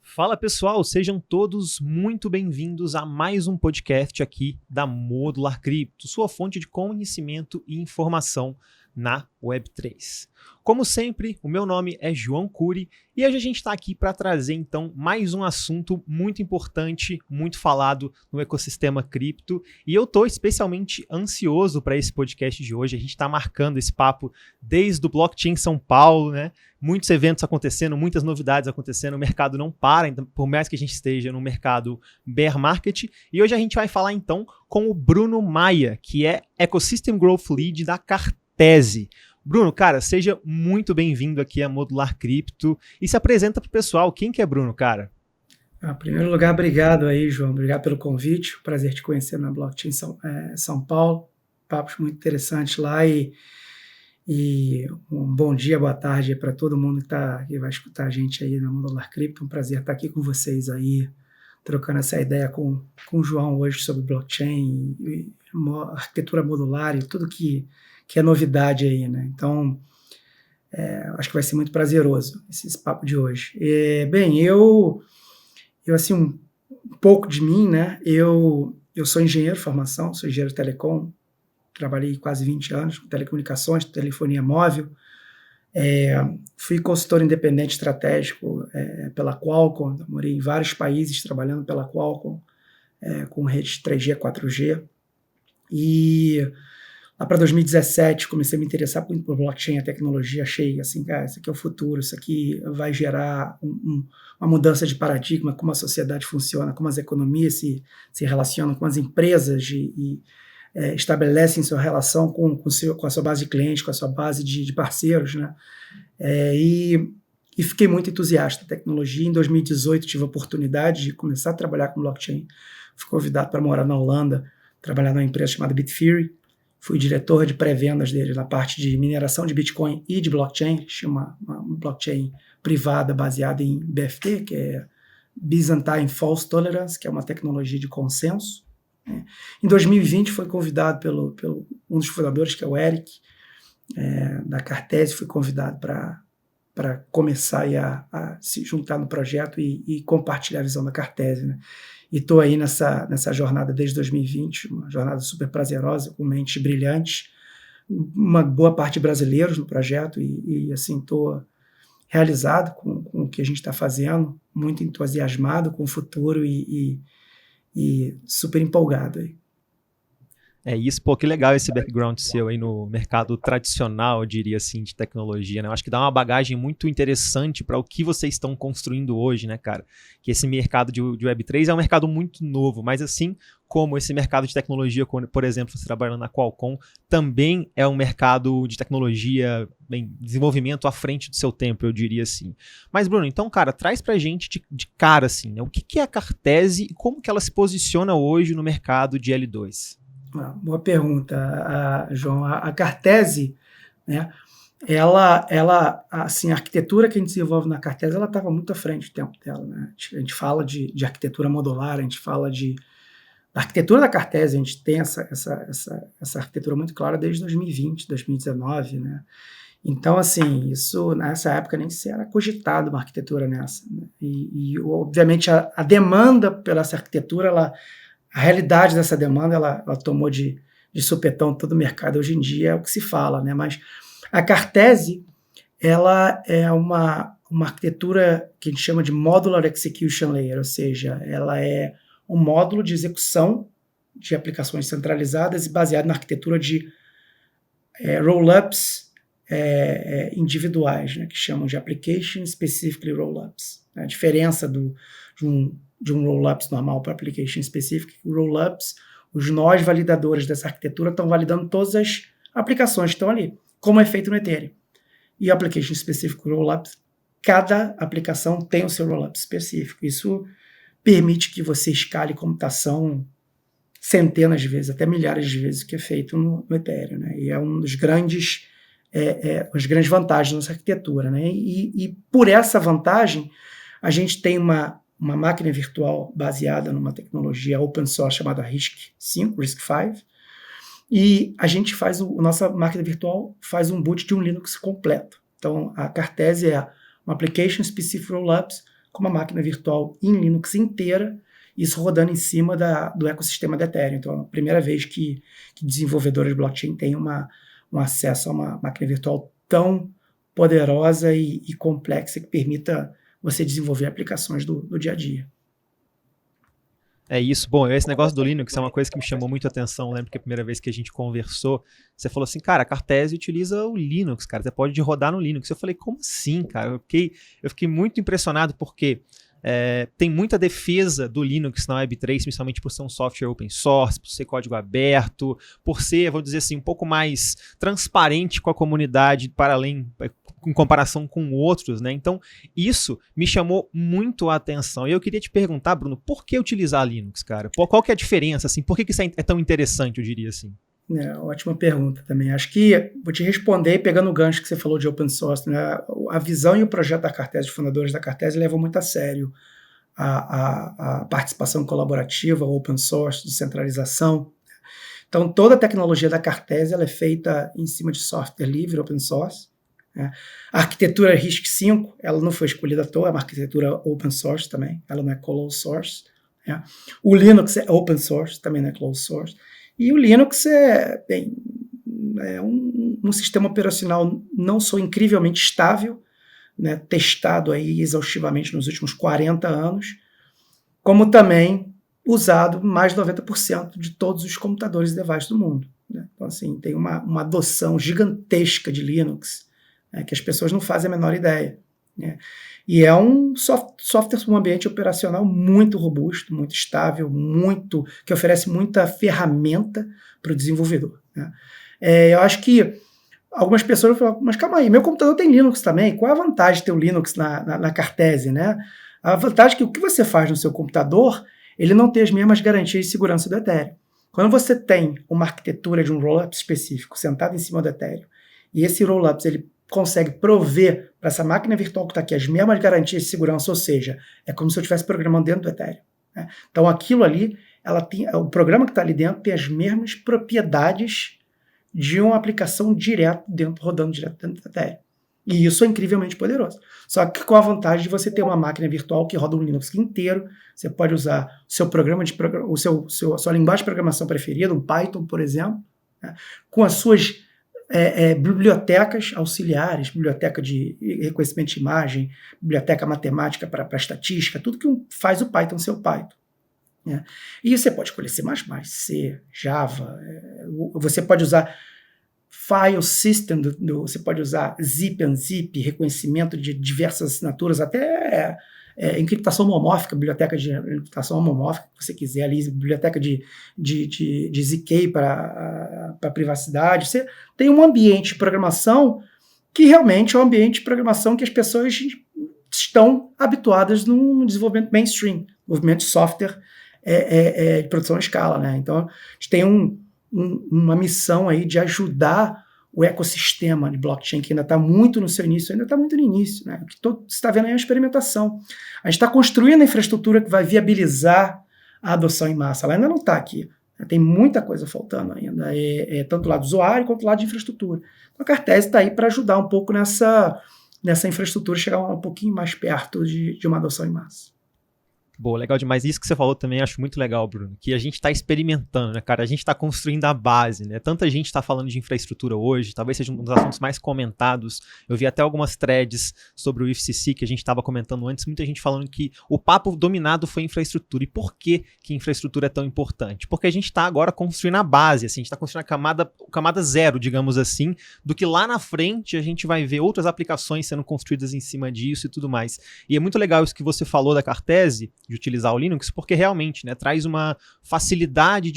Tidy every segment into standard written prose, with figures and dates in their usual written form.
Fala pessoal, sejam todos muito bem-vindos a mais um podcast aqui da Modular Crypto, sua fonte de conhecimento e informação na Web3. Como sempre, o meu nome é João Cury e hoje a gente está aqui para trazer então mais um assunto muito importante, muito falado no ecossistema cripto, e eu estou especialmente ansioso para esse podcast de hoje. A gente está marcando esse papo desde o Blockchain São Paulo, né? Muitos eventos acontecendo, muitas novidades acontecendo, o mercado não para, então, por mais que a gente esteja no mercado bear market. E hoje a gente vai falar então com o Bruno Maia, que é Ecosystem Growth Lead da Cartese. Bruno, cara, seja muito bem-vindo aqui a Modular Crypto e se apresenta para o pessoal. Quem que é Bruno, cara? Em primeiro lugar, obrigado aí, João. Obrigado pelo convite. Prazer te conhecer na Blockchain São Paulo. Papos muito interessantes lá e um bom dia, boa tarde para todo mundo que vai escutar a gente aí na Modular Crypto. Um prazer estar aqui com vocês aí, trocando essa ideia com o João hoje sobre blockchain e arquitetura modular e tudo que é novidade aí, né? Então, acho que vai ser muito prazeroso esse papo de hoje. Bem, eu assim, um pouco de mim, né? Eu sou engenheiro de formação, sou engenheiro de telecom, trabalhei quase 20 anos com telecomunicações, telefonia móvel, fui consultor independente estratégico pela Qualcomm, morei em vários países trabalhando pela Qualcomm, com redes 3G, 4G, e lá para 2017 comecei a me interessar muito por blockchain, a tecnologia, achei assim, cara, isso aqui é o futuro, isso aqui vai gerar uma mudança de paradigma, como a sociedade funciona, como as economias se relacionam com as empresas e estabelecem sua relação com a sua base de clientes, com a sua base de parceiros, né? E fiquei muito entusiasta da tecnologia. Em 2018 tive a oportunidade de começar a trabalhar com blockchain, fui convidado para morar na Holanda, trabalhar numa empresa chamada Bitfury. Fui diretor de pré-vendas dele na parte de mineração de Bitcoin e de blockchain. Tinha uma blockchain privada baseada em BFT, que é Byzantine Fault Tolerance, que é uma tecnologia de consenso. Em 2020 fui convidado pelo um dos fundadores, que é o Eric, da Cartese. Fui convidado para começar a se juntar no projeto e compartilhar a visão da Cartese, né? E estou aí nessa jornada desde 2020, uma jornada super prazerosa, com mentes brilhantes, uma boa parte de brasileiros no projeto e assim, estou realizado com o que a gente está fazendo, muito entusiasmado com o futuro e super empolgado aí. É isso, pô, que legal esse background seu aí no mercado tradicional, eu diria assim, de tecnologia, né? Eu acho que dá uma bagagem muito interessante para o que vocês estão construindo hoje, né, cara? Que esse mercado de Web3 é um mercado muito novo, mas assim como esse mercado de tecnologia, por exemplo, você trabalhando na Qualcomm, também é um mercado de tecnologia, bem, desenvolvimento à frente do seu tempo, eu diria assim. Mas, Bruno, então, cara, traz pra gente de cara, assim, né? O que é a Cartese e como que ela se posiciona hoje no mercado de L2? Boa pergunta, João. A Cartese, né, ela assim, a arquitetura que a gente desenvolve na Cartese, ela estava muito à frente do tempo dela, né? A gente fala de arquitetura modular, a gente fala da arquitetura da Cartese, a gente tem essa arquitetura muito clara desde 2020, 2019, né? Então, assim, isso nessa época nem se era cogitado uma arquitetura nessa, né? E obviamente, a demanda pela essa arquitetura, a realidade dessa demanda, ela tomou de supetão todo o mercado. Hoje em dia é o que se fala, né? Mas a Cartese, ela é uma arquitetura que a gente chama de Modular Execution Layer, ou seja, ela é um módulo de execução de aplicações centralizadas e baseado na arquitetura de roll-ups individuais, né? Que chamam de Application Specific Roll-ups. A diferença de um roll-ups normal para application specific, roll-ups, os nós validadores dessa arquitetura estão validando todas as aplicações que estão ali, como é feito no Ethereum. E application specific roll-ups, cada aplicação tem o seu roll-up específico. Isso permite que você escale computação centenas de vezes, até milhares de vezes, o que é feito no Ethereum, né? E é um dos grandes, as grandes vantagens dessa arquitetura, né? E por essa vantagem, a gente tem uma máquina virtual baseada numa tecnologia open source chamada RISC-V, E a gente nossa máquina virtual faz um boot de um Linux completo. Então, a Cartese é uma Application Specific Rollups com uma máquina virtual em Linux inteira, isso rodando em cima do ecossistema da Ethereum. Então, é a primeira vez que desenvolvedores de blockchain têm um acesso a uma máquina virtual tão poderosa e complexa que permita você desenvolver aplicações do dia a dia. É isso. Bom, esse negócio do Linux é uma coisa que me chamou muito a atenção. Eu lembro que a primeira vez que a gente conversou, você falou assim, cara, a Cartese utiliza o Linux, cara, você pode rodar no Linux. Eu falei, como assim, cara? Eu fiquei muito impressionado porque tem muita defesa do Linux na Web3, principalmente por ser um software open source, por ser código aberto, por ser, vou dizer assim, um pouco mais transparente com a comunidade, para além, em comparação com outros, né? Então, isso me chamou muito a atenção. E eu queria te perguntar, Bruno, por que utilizar Linux, cara? Qual que é a diferença, assim? Por que isso é tão interessante, eu diria assim? Ótima pergunta também. Acho que vou te responder pegando o gancho que você falou de open source, né? A visão e o projeto da Cartese, os fundadores da Cartese, levam muito a sério a participação colaborativa, o open source, descentralização. Então, toda a tecnologia da Cartese ela é feita em cima de software livre, open source. Né? A arquitetura RISC-V, ela não foi escolhida à toa, é uma arquitetura open source também, ela não é closed source. Né? O Linux é open source, também não é closed source. E o Linux é um sistema operacional não só incrivelmente estável, né, testado aí exaustivamente nos últimos 40 anos, como também usado mais de 90% de todos os computadores e devices do mundo. Né? Então, assim, tem uma adoção gigantesca de Linux, né, que as pessoas não fazem a menor ideia. Né? E é um software, um ambiente operacional muito robusto, muito estável, que oferece muita ferramenta para o desenvolvedor. Né? Eu acho que algumas pessoas vão falar, mas calma aí, meu computador tem Linux também, qual é a vantagem de ter o Linux na Cartese? Né? A vantagem é que o que você faz no seu computador, ele não tem as mesmas garantias de segurança do Ethereum. Quando você tem uma arquitetura de um rollup específico sentado em cima do Ethereum, e esse rollup ele consegue prover para essa máquina virtual que está aqui as mesmas garantias de segurança, ou seja, é como se eu estivesse programando dentro do Ethereum. Né? Então aquilo ali, o programa que está ali dentro tem as mesmas propriedades de uma aplicação rodando direto dentro do Ethereum. E isso é incrivelmente poderoso. Só que com a vantagem de você ter uma máquina virtual que roda um Linux inteiro, você pode usar o seu programa a sua linguagem de programação preferida, um Python, por exemplo, né? Com as suas bibliotecas auxiliares, biblioteca de reconhecimento de imagem, biblioteca matemática para estatística, tudo que faz o Python ser o Python. Né? E você pode escolher C++, C, Java, você pode usar file system, você pode usar zip, unzip, reconhecimento de diversas assinaturas, até encriptação homomórfica, biblioteca de encriptação homomórfica, que você quiser ali, biblioteca de ZK para privacidade. Você tem um ambiente de programação que realmente é um ambiente de programação que as pessoas estão habituadas no desenvolvimento mainstream, movimento de software de produção à escala. Né? Então, a gente tem uma missão aí de ajudar o ecossistema de blockchain, que ainda está muito no seu início, ainda está muito no início. Né? O que você está vendo aí é uma experimentação. A gente está construindo a infraestrutura que vai viabilizar a adoção em massa. Ela ainda não está aqui. Tem muita coisa faltando ainda, tanto do lado do usuário quanto do lado de infraestrutura. Então, a Cartese está aí para ajudar um pouco nessa infraestrutura, chegar um pouquinho mais perto de uma adoção em massa. Boa, legal demais. Isso que você falou também acho muito legal, Bruno, que a gente está experimentando, né, cara? A gente está construindo a base, né? Tanta gente está falando de infraestrutura hoje, talvez seja um dos assuntos mais comentados. Eu vi até algumas threads sobre o IFCC que a gente estava comentando antes, muita gente falando que o papo dominado foi infraestrutura. E por que infraestrutura é tão importante? Porque a gente está agora construindo a base, assim, a gente está construindo a camada zero, digamos assim, do que lá na frente a gente vai ver outras aplicações sendo construídas em cima disso e tudo mais. E é muito legal isso que você falou da Cartese, de utilizar o Linux, porque realmente, né, traz uma facilidade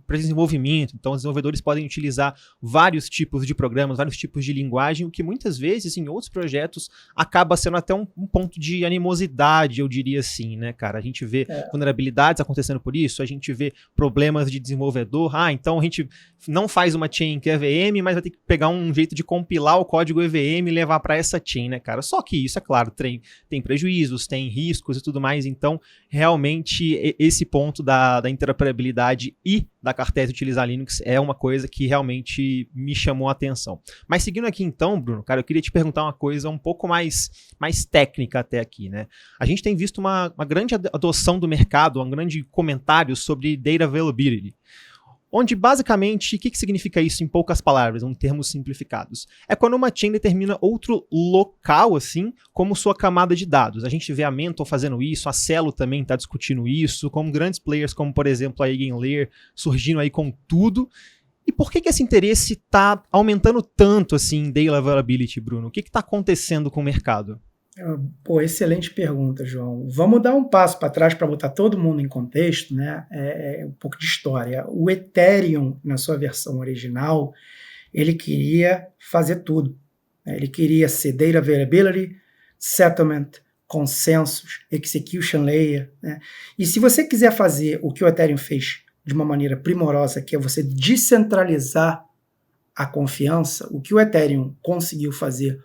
para desenvolvimento. Então, os desenvolvedores podem utilizar vários tipos de programas, vários tipos de linguagem, o que muitas vezes, em outros projetos, acaba sendo até um ponto de animosidade, eu diria assim, né, cara? A gente vê vulnerabilidades acontecendo por isso, a gente vê problemas de desenvolvedor. Então a gente não faz uma chain que é EVM, mas vai ter que pegar um jeito de compilar o código EVM e levar para essa chain, né, cara? Só que isso, é claro, tem prejuízos, tem riscos e tudo mais. Então, realmente esse ponto da interoperabilidade e da Cartese utilizar Linux é uma coisa que realmente me chamou a atenção. Mas seguindo aqui então, Bruno, cara, eu queria te perguntar uma coisa um pouco mais técnica até aqui, né? A gente tem visto uma grande adoção do mercado, um grande comentário sobre Data Availability, onde basicamente, o que significa isso em poucas palavras, em termos simplificados? É quando uma chain determina outro local, assim, como sua camada de dados. A gente vê a Mentor fazendo isso, a Celo também está discutindo isso, como grandes players como, por exemplo, a Eigenlayer surgindo aí com tudo. E por que esse interesse está aumentando tanto, assim, em Data Availability, Bruno? O que está acontecendo com o mercado? Pô, excelente pergunta, João. Vamos dar um passo para trás para botar todo mundo em contexto, né? Um pouco de história. O Ethereum, na sua versão original, ele queria fazer tudo, né? Ele queria ser Data Availability, Settlement, Consensus, Execution Layer, né? E se você quiser fazer o que o Ethereum fez de uma maneira primorosa, que é você descentralizar a confiança, o que o Ethereum conseguiu fazer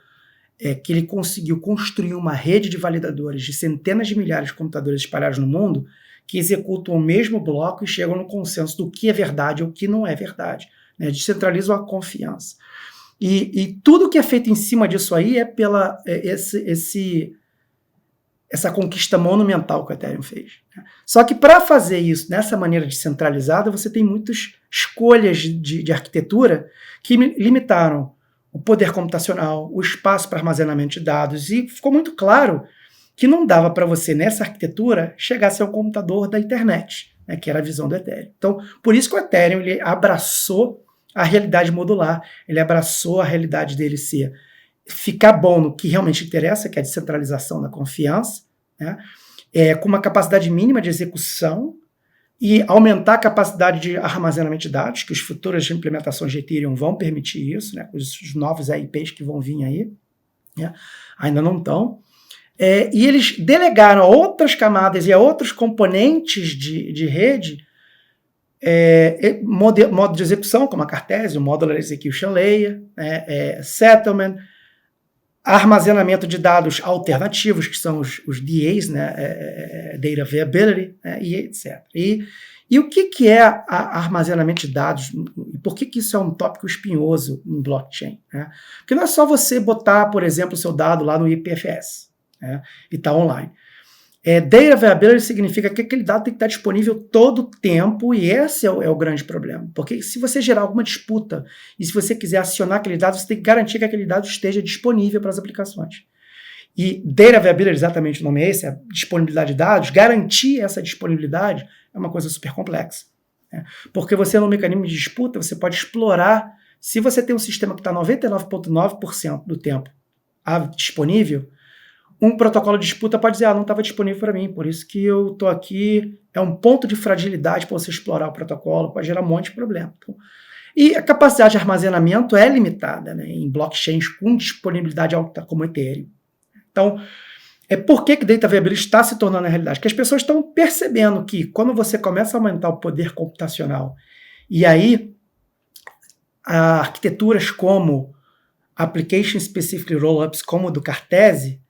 é que ele conseguiu construir uma rede de validadores de centenas de milhares de computadores espalhados no mundo que executam o mesmo bloco e chegam no consenso do que é verdade ou o que não é verdade, né? Descentralizam a confiança. E tudo que é feito em cima disso aí é pela essa conquista monumental que o Ethereum fez, né? Só que para fazer isso dessa maneira descentralizada, você tem muitas escolhas de arquitetura que limitaram o poder computacional, o espaço para armazenamento de dados, e ficou muito claro que não dava para você, nessa arquitetura, chegar a ser um computador da internet, né, que era a visão do Ethereum. Então, por isso que o Ethereum ele abraçou a realidade modular, ele abraçou a realidade dele ficar bom no que realmente interessa, que é a descentralização da confiança, né, com uma capacidade mínima de execução, e aumentar a capacidade de armazenamento de dados, que as futuras implementações de Ethereum vão permitir isso, né, os novos EIPs que vão vir aí, né, ainda não estão. E eles delegaram a outras camadas e a outros componentes de rede modo de execução, como a Cartese, o Modular Execution Layer, Settlement, armazenamento de dados alternativos, que são os DAs, né, Data Availability, e etc. E o que é armazenamento de dados? E por que isso é um tópico espinhoso em blockchain, né? Porque não é só você botar, por exemplo, o seu dado lá no IPFS, né, e está online. Data Availability significa que aquele dado tem que estar disponível todo o tempo, e esse é o grande problema. Porque se você gerar alguma disputa e se você quiser acionar aquele dado, você tem que garantir que aquele dado esteja disponível para as aplicações. E Data Availability, exatamente o nome é esse, a disponibilidade de dados. Garantir essa disponibilidade é uma coisa super complexa, né? Porque você, no mecanismo de disputa, você pode explorar. Se você tem um sistema que está 99,9% do tempo disponível, um protocolo de disputa pode dizer, não estava disponível para mim, por isso que eu estou aqui, é um ponto de fragilidade para você explorar o protocolo, pode gerar um monte de problema. Então, e a capacidade de armazenamento é limitada, né, em blockchains com disponibilidade alta como Ethereum. Então, por que Data Availability está se tornando a realidade? Porque as pessoas estão percebendo que quando você começa a aumentar o poder computacional, e aí arquiteturas como Application Specific Rollups, como o do Cartese,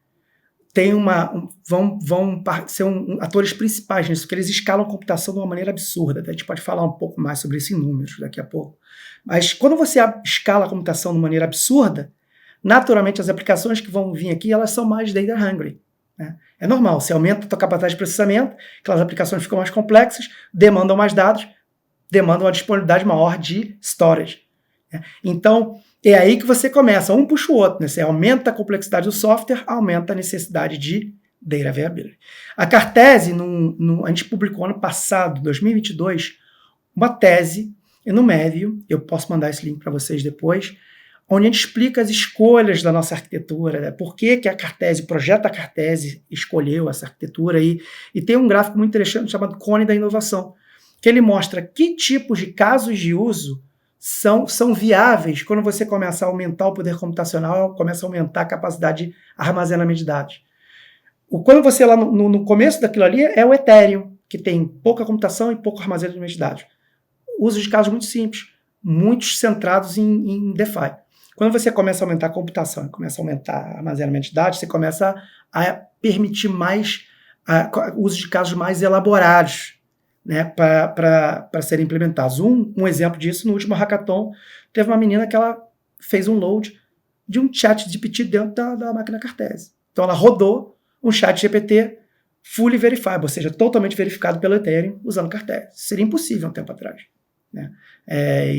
vão ser atores principais nisso, porque eles escalam a computação de uma maneira absurda. A gente pode falar um pouco mais sobre isso em números daqui a pouco. Mas quando você escala a computação de maneira absurda, naturalmente as aplicações que vão vir aqui, elas são mais data hungry, né? É normal, você aumenta a sua capacidade de processamento, aquelas aplicações ficam mais complexas, demandam mais dados, demandam uma disponibilidade maior de storage, né? Então, é aí que você começa, um puxa o outro, né? Você aumenta a complexidade do software, aumenta a necessidade de Data Availability. A Cartese, a gente publicou ano passado, 2022, uma tese no Medium, eu posso mandar esse link para vocês depois, onde a gente explica as escolhas da nossa arquitetura, né? Por que a Cartese, o projeto da Cartese escolheu essa arquitetura, e tem um gráfico muito interessante chamado Cone da Inovação, que ele mostra que tipos de casos de uso são viáveis quando você começa a aumentar o poder computacional, começa a aumentar a capacidade de armazenamento de dados. Quando você lá no começo daquilo ali é o Ethereum, que tem pouca computação e pouco armazenamento de dados. Uso de casos muito simples, muitos centrados em DeFi. Quando você começa a aumentar a computação e começa a aumentar o armazenamento de dados, você começa a permitir mais o uso de casos mais elaborados, né, para serem implementados. Um exemplo disso, no último hackathon, teve uma menina que ela fez um load de um chat GPT dentro da máquina Cartese. Então ela rodou um chat GPT fully verifiable, ou seja, totalmente verificado pelo Ethereum usando Cartese. Seria impossível um tempo atrás, né?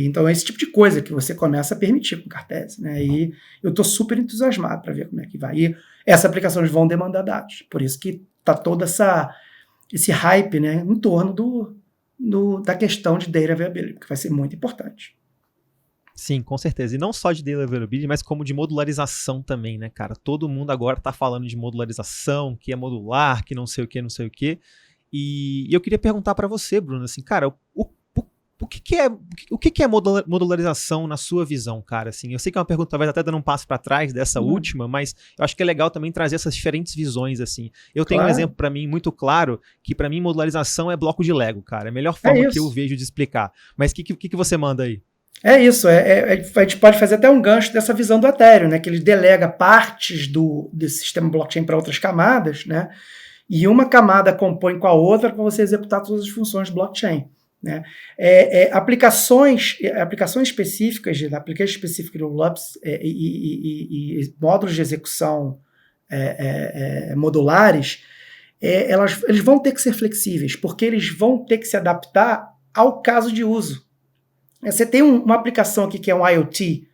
Então é esse tipo de coisa que você começa a permitir com Cartese, né? E eu estou super entusiasmado para ver como é que vai. E essas aplicações vão demandar dados, por isso que está todo esse hype, né, em torno da questão de data availability, que vai ser muito importante. Sim, com certeza. E não só de data availability, mas como de modularização também, né, cara? Todo mundo agora tá falando de modularização, que é modular, que não sei o que, não sei o que. E eu queria perguntar para você, Bruno, assim, cara, o que é modularização na sua visão, cara? Assim, eu sei que é uma pergunta talvez até dando um passo para trás dessa última, mas eu acho que é legal também trazer essas diferentes visões, assim. Eu tenho um exemplo para mim muito claro, que para mim modularização é bloco de Lego, cara. É a melhor forma que eu vejo de explicar. Mas o que você manda aí? É isso, a gente pode fazer até um gancho dessa visão do Ethereum, né, que ele delega partes desse sistema blockchain para outras camadas, né, e uma camada compõe com a outra para você executar todas as funções do blockchain, né. Aplicações específicas, application specific rollups e módulos de execução modulares, eles vão ter que ser flexíveis, porque eles vão ter que se adaptar ao caso de uso. Você tem uma aplicação aqui que é um IoT,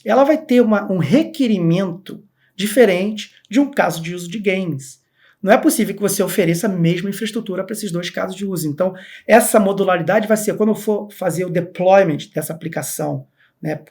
ela vai ter um requerimento diferente de um caso de uso de games. Não é possível que você ofereça a mesma infraestrutura para esses dois casos de uso. Então, essa modularidade vai ser quando eu for fazer o deployment dessa aplicação, né,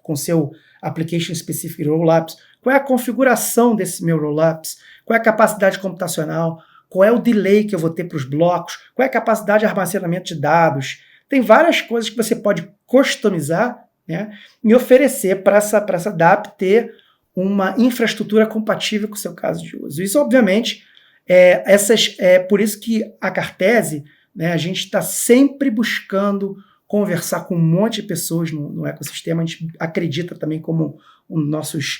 com seu Application Specific Rollups, qual é a configuração desse meu rollups, qual é a capacidade computacional, qual é o delay que eu vou ter para os blocos, qual é a capacidade de armazenamento de dados. Tem várias coisas que você pode customizar, né, e oferecer para essa DApp ter uma infraestrutura compatível com o seu caso de uso. Isso, obviamente, por isso que a Cartese, né, a gente está sempre buscando conversar com um monte de pessoas no ecossistema. A gente acredita também como nossas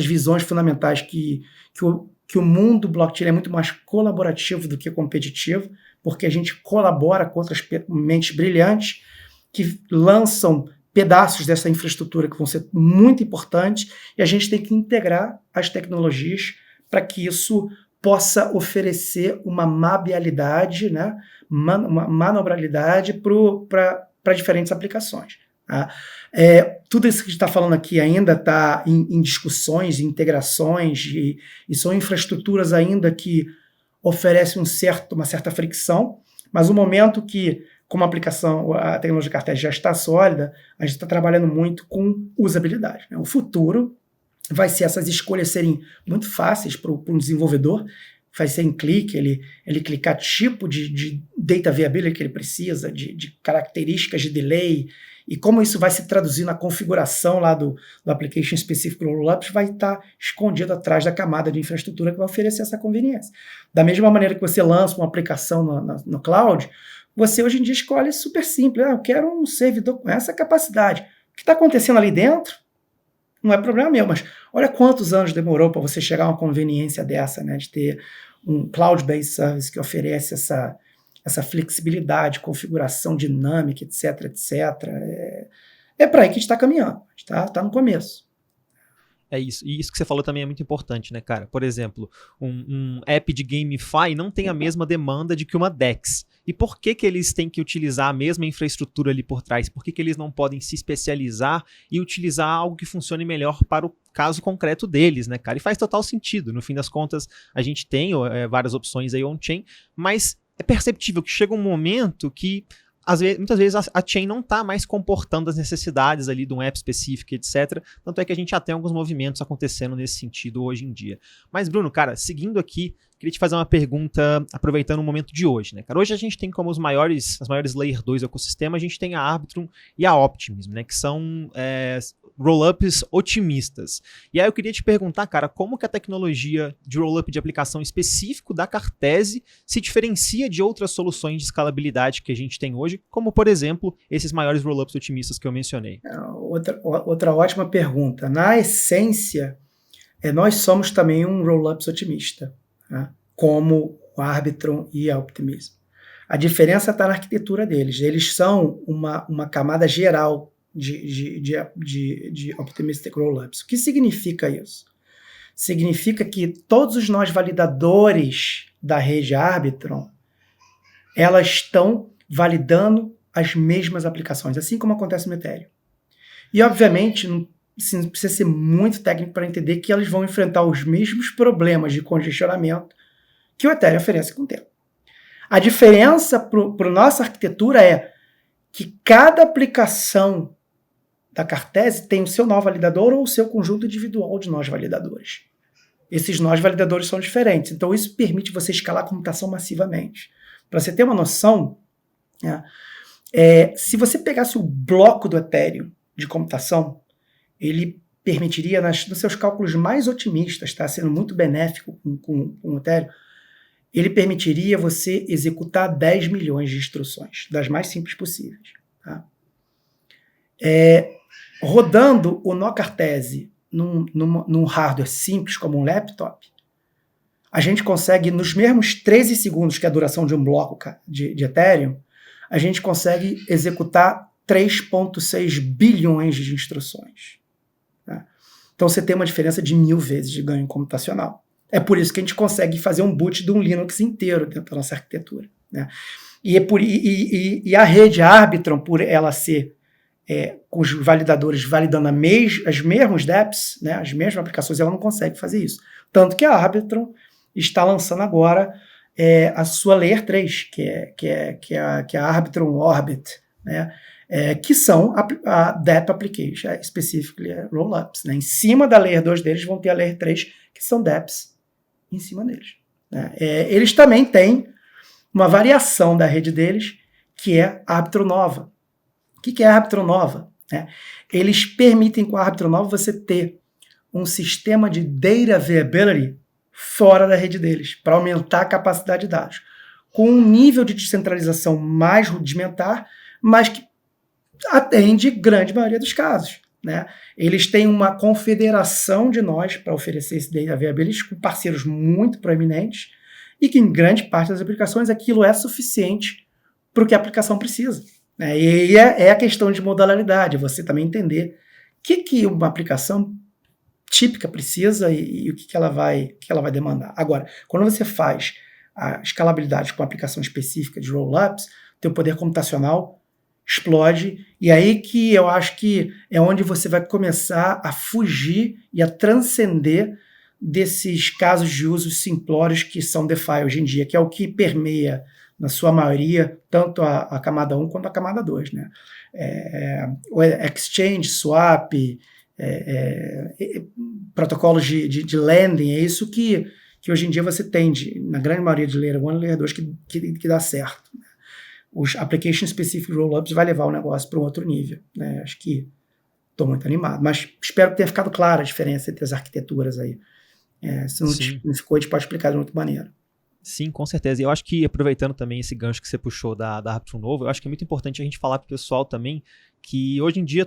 visões fundamentais que o mundo blockchain é muito mais colaborativo do que competitivo, porque a gente colabora com outras mentes brilhantes que lançam pedaços dessa infraestrutura que vão ser muito importantes, e a gente tem que integrar as tecnologias para que isso possa oferecer uma mabialidade, né, uma manobrabilidade para diferentes aplicações. Tá? Tudo isso que a gente está falando aqui ainda está em discussões, em integrações, e são infraestruturas ainda que oferecem uma certa fricção, mas o momento que, como a tecnologia Cartese já está sólida, a gente está trabalhando muito com usabilidade, né? O futuro vai ser essas escolhas serem muito fáceis para um desenvolvedor, vai ser em clique, ele clicar tipo de data availability que ele precisa, de características de delay, e como isso vai se traduzir na configuração lá do Application Specific Rollups, vai estar escondido atrás da camada de infraestrutura que vai oferecer essa conveniência. Da mesma maneira que você lança uma aplicação no cloud, você hoje em dia escolhe super simples, eu quero um servidor com essa capacidade. O que está acontecendo ali dentro não é problema meu, mas olha quantos anos demorou para você chegar a uma conveniência dessa, né, de ter um cloud-based service que oferece essa flexibilidade, configuração dinâmica, etc, etc. É para aí que a gente está caminhando, a gente está no começo. É isso. E isso que você falou também é muito importante, né, cara? Por exemplo, um app de GameFi não tem a mesma demanda de que uma DEX. E por que eles têm que utilizar a mesma infraestrutura ali por trás? Por que eles não podem se especializar e utilizar algo que funcione melhor para o caso concreto deles, né, cara? E faz total sentido. No fim das contas, a gente tem várias opções aí on-chain, mas é perceptível que chega um momento que muitas vezes a chain não está mais comportando as necessidades ali de um app específico, etc. Tanto é que a gente já tem alguns movimentos acontecendo nesse sentido hoje em dia. Mas, Bruno, cara, seguindo aqui, queria te fazer uma pergunta aproveitando o momento de hoje, né, cara? Hoje a gente tem como as maiores Layer 2 do ecossistema, a gente tem a Arbitrum e a Optimism, né, que são rollups otimistas. E aí eu queria te perguntar, cara, como que a tecnologia de rollup de aplicação específico da Cartese se diferencia de outras soluções de escalabilidade que a gente tem hoje, como, por exemplo, esses maiores rollups otimistas que eu mencionei? Outra ótima pergunta. Na essência, nós somos também um rollups otimista, né? Como o Arbitrum e a Optimism. A diferença está na arquitetura deles. Eles são uma camada geral de Optimistic Rollups. O que significa isso? Significa que todos os nós validadores da rede Arbitrum, elas estão validando as mesmas aplicações, assim como acontece no Ethereum. E, obviamente, não precisa ser muito técnico para entender que elas vão enfrentar os mesmos problemas de congestionamento que o Ethereum oferece com o tempo. A diferença para a nossa arquitetura é que cada aplicação da Cartese tem o seu nó validador ou o seu conjunto individual de nós validadores. Esses nós validadores são diferentes, então isso permite você escalar a computação massivamente. Para você ter uma noção, se você pegasse o bloco do Ethereum de computação, ele permitiria, nos seus cálculos mais otimistas, tá, sendo muito benéfico com o Ethereum, ele permitiria você executar 10 milhões de instruções, das mais simples possíveis. Tá? Rodando o nó Cartese num hardware simples como um laptop, a gente consegue, nos mesmos 13 segundos, que é a duração de um bloco de Ethereum, a gente consegue executar 3,6 bilhões de instruções. Tá? Então você tem uma diferença de 1000 vezes de ganho computacional. É por isso que a gente consegue fazer um boot de um Linux inteiro dentro da nossa arquitetura. Né? E a rede Arbitrum, por ela ser com os validadores validando as mesmos dApps, né, as mesmas aplicações, ela não consegue fazer isso. Tanto que a Arbitrum está lançando agora a sua Layer 3, que é a Arbitrum Orbit, né, que são a dApp Application, specifically Rollups. Né. Em cima da Layer 2 deles vão ter a Layer 3, que são dApps em cima deles. Né. Eles também têm uma variação da rede deles, que é a Arbitrum Nova. O que é a Arbitrum Nova? Eles permitem com a Arbitrum Nova você ter um sistema de data availability fora da rede deles, para aumentar a capacidade de dados, com um nível de descentralização mais rudimentar, mas que atende grande maioria dos casos. Né? Eles têm uma confederação de nós para oferecer esse data availability com parceiros muito proeminentes e que em grande parte das aplicações aquilo é suficiente para o que a aplicação precisa. E é a questão de modalidade, você também entender o que uma aplicação típica precisa e o que ela vai demandar. Agora, quando você faz a escalabilidade com a aplicação específica de rollups, teu poder computacional explode, e aí que eu acho que é onde você vai começar a fugir e a transcender desses casos de uso simplórios que são DeFi hoje em dia, que é o que permeia na sua maioria, tanto a camada 1 quanto a camada 2. Né? O exchange, swap, protocolos de lending, é isso que hoje em dia você tem, na grande maioria de Layer 1 e Layer 2, que dá certo. Os Application Specific Rollups vai levar o negócio para um outro nível. Né? Acho que estou muito animado, mas espero que tenha ficado clara a diferença entre as arquiteturas aí. Se não ficou, a gente pode explicar de outra maneira. Sim, com certeza. E eu acho que, aproveitando também esse gancho que você puxou da Arbitrum Novo, eu acho que é muito importante a gente falar para o pessoal também que hoje em dia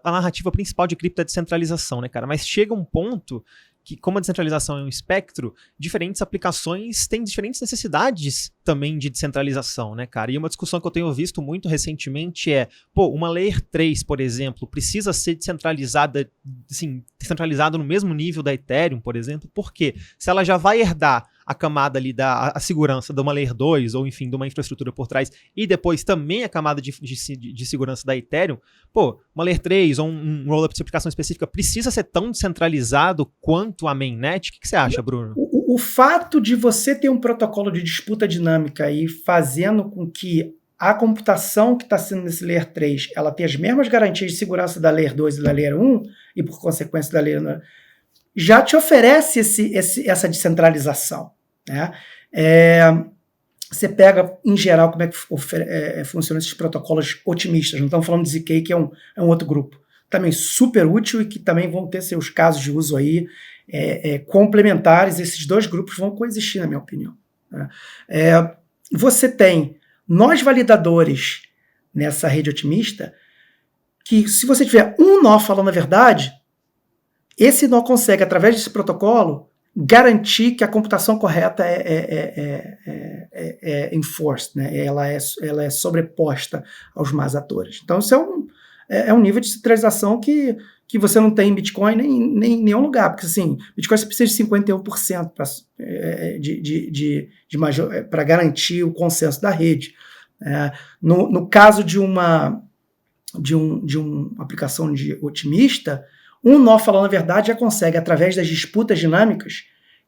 a narrativa principal de cripto é descentralização, né, cara? Mas chega um ponto que, como a descentralização é um espectro, diferentes aplicações têm diferentes necessidades também de descentralização, né, cara? E uma discussão que eu tenho visto muito recentemente uma Layer 3, por exemplo, precisa ser descentralizada, assim, descentralizada no mesmo nível da Ethereum, por exemplo, porque se ela já vai herdar a camada ali a segurança de uma Layer 2, ou enfim, de uma infraestrutura por trás, e depois também a camada de segurança da Ethereum, uma Layer 3 ou um rollup de aplicação específica precisa ser tão descentralizado quanto a mainnet? O que você acha, Bruno? O fato de você ter um protocolo de disputa dinâmica aí fazendo com que a computação que está sendo nesse Layer 3, ela tenha as mesmas garantias de segurança da Layer 2 e da Layer 1, e por consequência da Layer 1, já te oferece essa descentralização. Né? Você pega, em geral, como é que funcionam esses protocolos otimistas. Não estamos falando de ZK, que é um outro grupo. Também super útil e que também vão ter seus casos de uso aí complementares. Esses dois grupos vão coexistir, na minha opinião. Né? Você tem nós validadores nessa rede otimista que, se você tiver um nó falando a verdade, esse nó consegue, através desse protocolo, garantir que a computação correta é enforced, né? Ela é sobreposta aos más atores. Então, isso é um nível de centralização que você não tem em Bitcoin nem em nenhum lugar, porque assim, Bitcoin você precisa de 51% para garantir o consenso da rede. No caso de uma aplicação de otimista, um nó falando a verdade já consegue, através das disputas dinâmicas,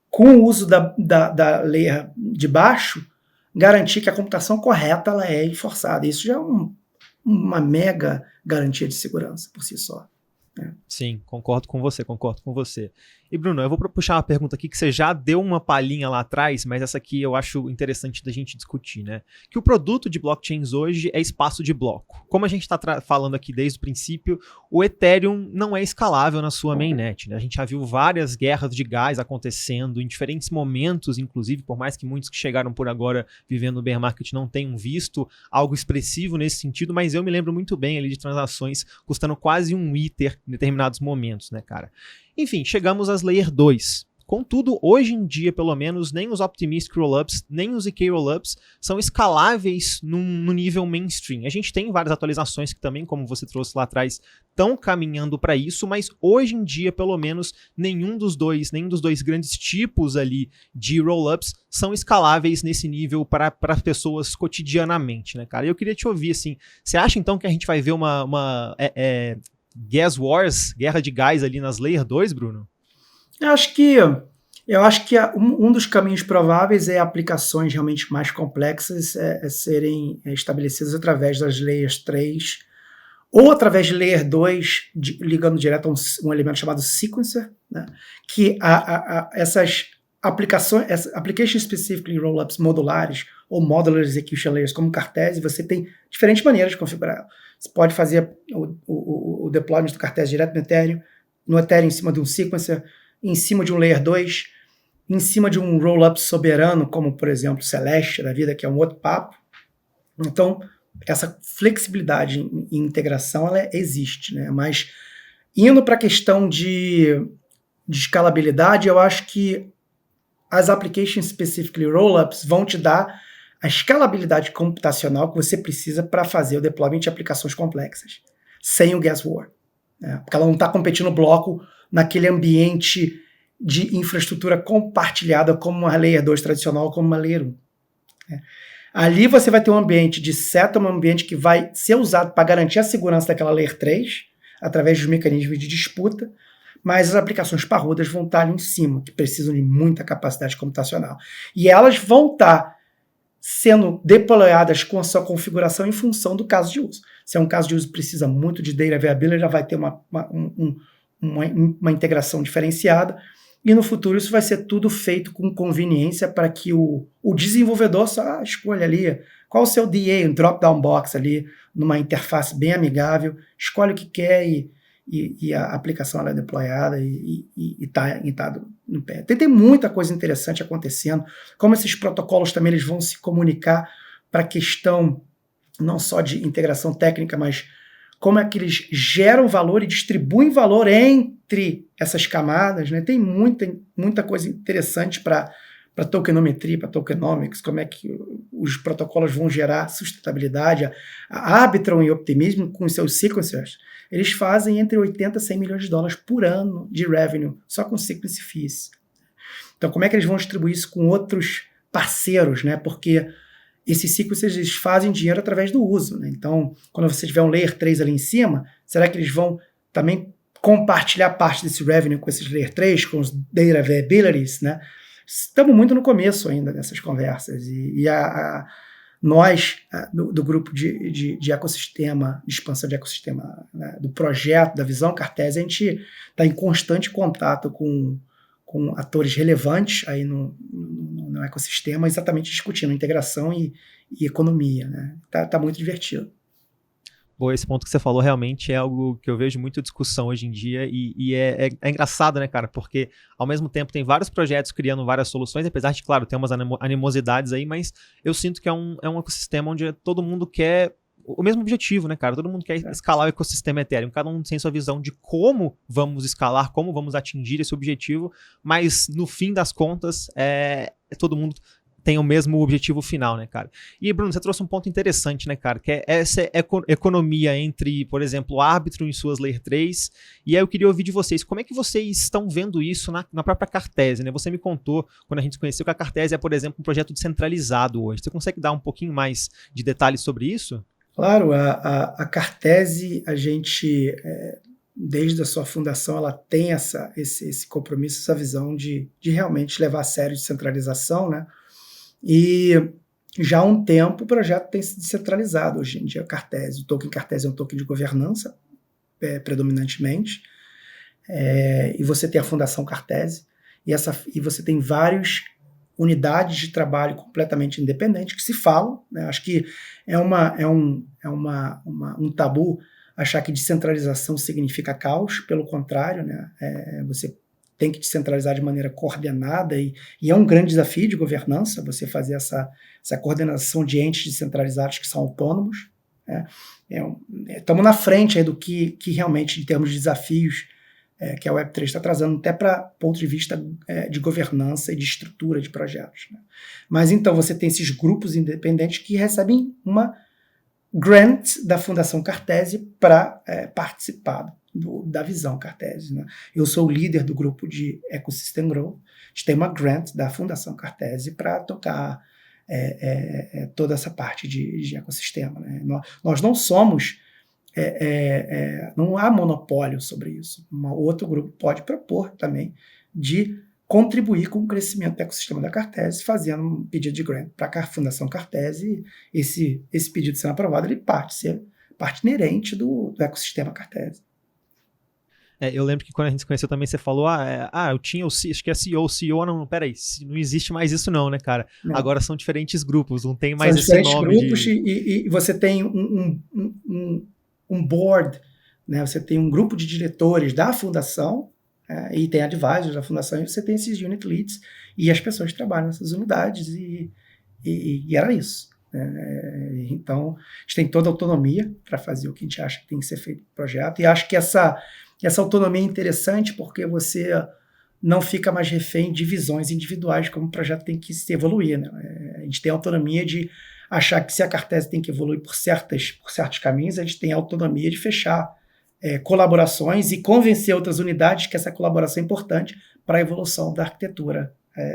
com o uso da layer de baixo, garantir que a computação correta ela é enforçada. Isso já é uma mega garantia de segurança por si só. Sim, concordo com você. E Bruno, eu vou puxar uma pergunta aqui que você já deu uma palhinha lá atrás, mas essa aqui eu acho interessante da gente discutir, né? Que o produto de blockchains hoje é espaço de bloco. Como a gente está falando aqui desde o princípio, o Ethereum não é escalável na sua mainnet, né? A gente já viu várias guerras de gás acontecendo em diferentes momentos, inclusive, por mais que muitos que chegaram por agora vivendo no bear market não tenham visto algo expressivo nesse sentido, mas eu me lembro muito bem ali de transações custando quase um Ether em determinados momentos, né, cara? Enfim, chegamos às Layer 2. Contudo, hoje em dia, pelo menos, nem os Optimistic Rollups, nem os ZK Rollups são escaláveis no nível mainstream. A gente tem várias atualizações que também, como você trouxe lá atrás, estão caminhando para isso, mas hoje em dia, pelo menos, nenhum dos dois grandes tipos ali de rollups são escaláveis nesse nível para pessoas cotidianamente, né, cara? E eu queria te ouvir, assim, você acha então que a gente vai ver uma Gas Wars, guerra de gás ali nas Layer 2, Bruno? Eu acho que um dos caminhos prováveis é aplicações realmente mais complexas serem estabelecidas através das Layers 3 ou através de Layer 2, ligando direto a um elemento chamado sequencer, né? Que essas aplicações, application specific rollups modulares ou modular execution layers como Cartese, você tem diferentes maneiras de configurar. Você pode fazer o deployment do Cartese direto no Ethereum em cima de um sequencer, em cima de um Layer 2, em cima de um rollup soberano, como, por exemplo, Celeste da vida, que é um outro papo. Então, essa flexibilidade em integração, ela existe, né? Mas, indo para a questão de escalabilidade, eu acho que as Application Specific Rollups vão te dar a escalabilidade computacional que você precisa para fazer o deployment de aplicações complexas, sem o Gas War, né? Porque ela não está competindo o bloco naquele ambiente de infraestrutura compartilhada como uma Layer 2 tradicional, como uma Layer 1. Né? Ali você vai ter um ambiente de setup, um ambiente que vai ser usado para garantir a segurança daquela Layer 3, através dos mecanismos de disputa, mas as aplicações parrudas vão estar ali em cima, que precisam de muita capacidade computacional. E elas vão estar sendo deployadas com a sua configuração em função do caso de uso. Se é um caso de uso que precisa muito de data availability, já vai ter uma integração diferenciada, e no futuro isso vai ser tudo feito com conveniência para que o desenvolvedor só escolha ali qual o seu DA, um drop-down box ali, numa interface bem amigável, escolhe o que quer e a aplicação ela é deployada e está no pé. Tem muita coisa interessante acontecendo, como esses protocolos também eles vão se comunicar para a questão não só de integração técnica, mas como é que eles geram valor e distribuem valor entre essas camadas, né? Tem muita coisa interessante para tokenometria, para tokenomics, como é que os protocolos vão gerar sustentabilidade. A Arbitrum e Optimism, com seus sequencers, eles fazem entre 80 a 100 milhões de dólares por ano de revenue, só com sequence fees. Então, como é que eles vão distribuir isso com outros parceiros, né? Porque esses sequencers eles fazem dinheiro através do uso, né? Então, quando você tiver um Layer 3 ali em cima, será que eles vão também compartilhar parte desse revenue com esses Layer 3, com os data availabilities, né? Estamos muito no começo ainda dessas conversas e nós, do grupo de ecossistema, de expansão de ecossistema, né, do projeto, da visão Cartese, a gente está em constante contato com atores relevantes aí no ecossistema, exatamente discutindo integração e economia, né? Tá muito divertido. Bom, esse ponto que você falou realmente é algo que eu vejo muita discussão hoje em dia e é engraçado, né, cara? Porque ao mesmo tempo tem vários projetos criando várias soluções, apesar de, claro, ter umas animosidades aí, mas eu sinto que é um ecossistema onde todo mundo quer o mesmo objetivo, né, cara? Todo mundo quer escalar o ecossistema Ethereum, cada um tem sua visão de como vamos escalar, como vamos atingir esse objetivo, mas no fim das contas, todo mundo tem o mesmo objetivo final, né, cara? E, Bruno, você trouxe um ponto interessante, né, cara, que é essa economia entre, por exemplo, o árbitro em suas Layer 3, e aí eu queria ouvir de vocês, como é que vocês estão vendo isso na própria Cartese, né? Você me contou, quando a gente se conheceu, que a Cartese é, por exemplo, um projeto descentralizado hoje. Você consegue dar um pouquinho mais de detalhes sobre isso? Claro, a Cartese, a gente, desde a sua fundação, ela tem esse compromisso, essa visão de realmente levar a sério a descentralização, né? E já há um tempo o projeto tem se descentralizado. Hoje em dia, a Cartese, o token Cartese é um token de governança, predominantemente, e você tem a Fundação Cartese, e você tem várias unidades de trabalho completamente independentes que se falam, né? Acho que é um tabu achar que descentralização significa caos, pelo contrário, né? Você tem que descentralizar de maneira coordenada e é um grande desafio de governança você fazer essa coordenação de entes descentralizados que são autônomos. Estamos na frente aí do que realmente, em termos de desafios, que a Web3 está trazendo, até para ponto de vista de governança e de estrutura de projetos, né? Mas então você tem esses grupos independentes que recebem uma grant da Fundação Cartese para participar da visão Cartese, né? Eu sou o líder do grupo de Ecosystem Growth. A gente tem uma grant da Fundação Cartese para tocar toda essa parte de ecossistema, né? Nós não somos, não há monopólio sobre isso. Outro grupo pode propor também de contribuir com o crescimento do ecossistema da Cartese, fazendo um pedido de grant para a Fundação Cartese. Esse pedido sendo aprovado, ele ser parte inerente do ecossistema Cartese. Eu lembro que quando a gente se conheceu também, você falou, eu tinha acho que é CEO, não, peraí, não existe mais isso não, né, cara? Não. Agora são diferentes grupos, não tem mais esse nome. São diferentes grupos e você tem um board, né? Você tem um grupo de diretores da fundação, e tem advisors da fundação, e você tem esses unit leads, e as pessoas que trabalham nessas unidades, e era isso. Então, a gente tem toda a autonomia para fazer o que a gente acha que tem que ser feito no projeto, e acho que essa autonomia é interessante porque você não fica mais refém de visões individuais, como o projeto tem que se evoluir, né? A gente tem a autonomia de achar que se a Cartese tem que evoluir por certos caminhos, a gente tem a autonomia de fechar colaborações e convencer outras unidades que essa colaboração é importante para a evolução da arquitetura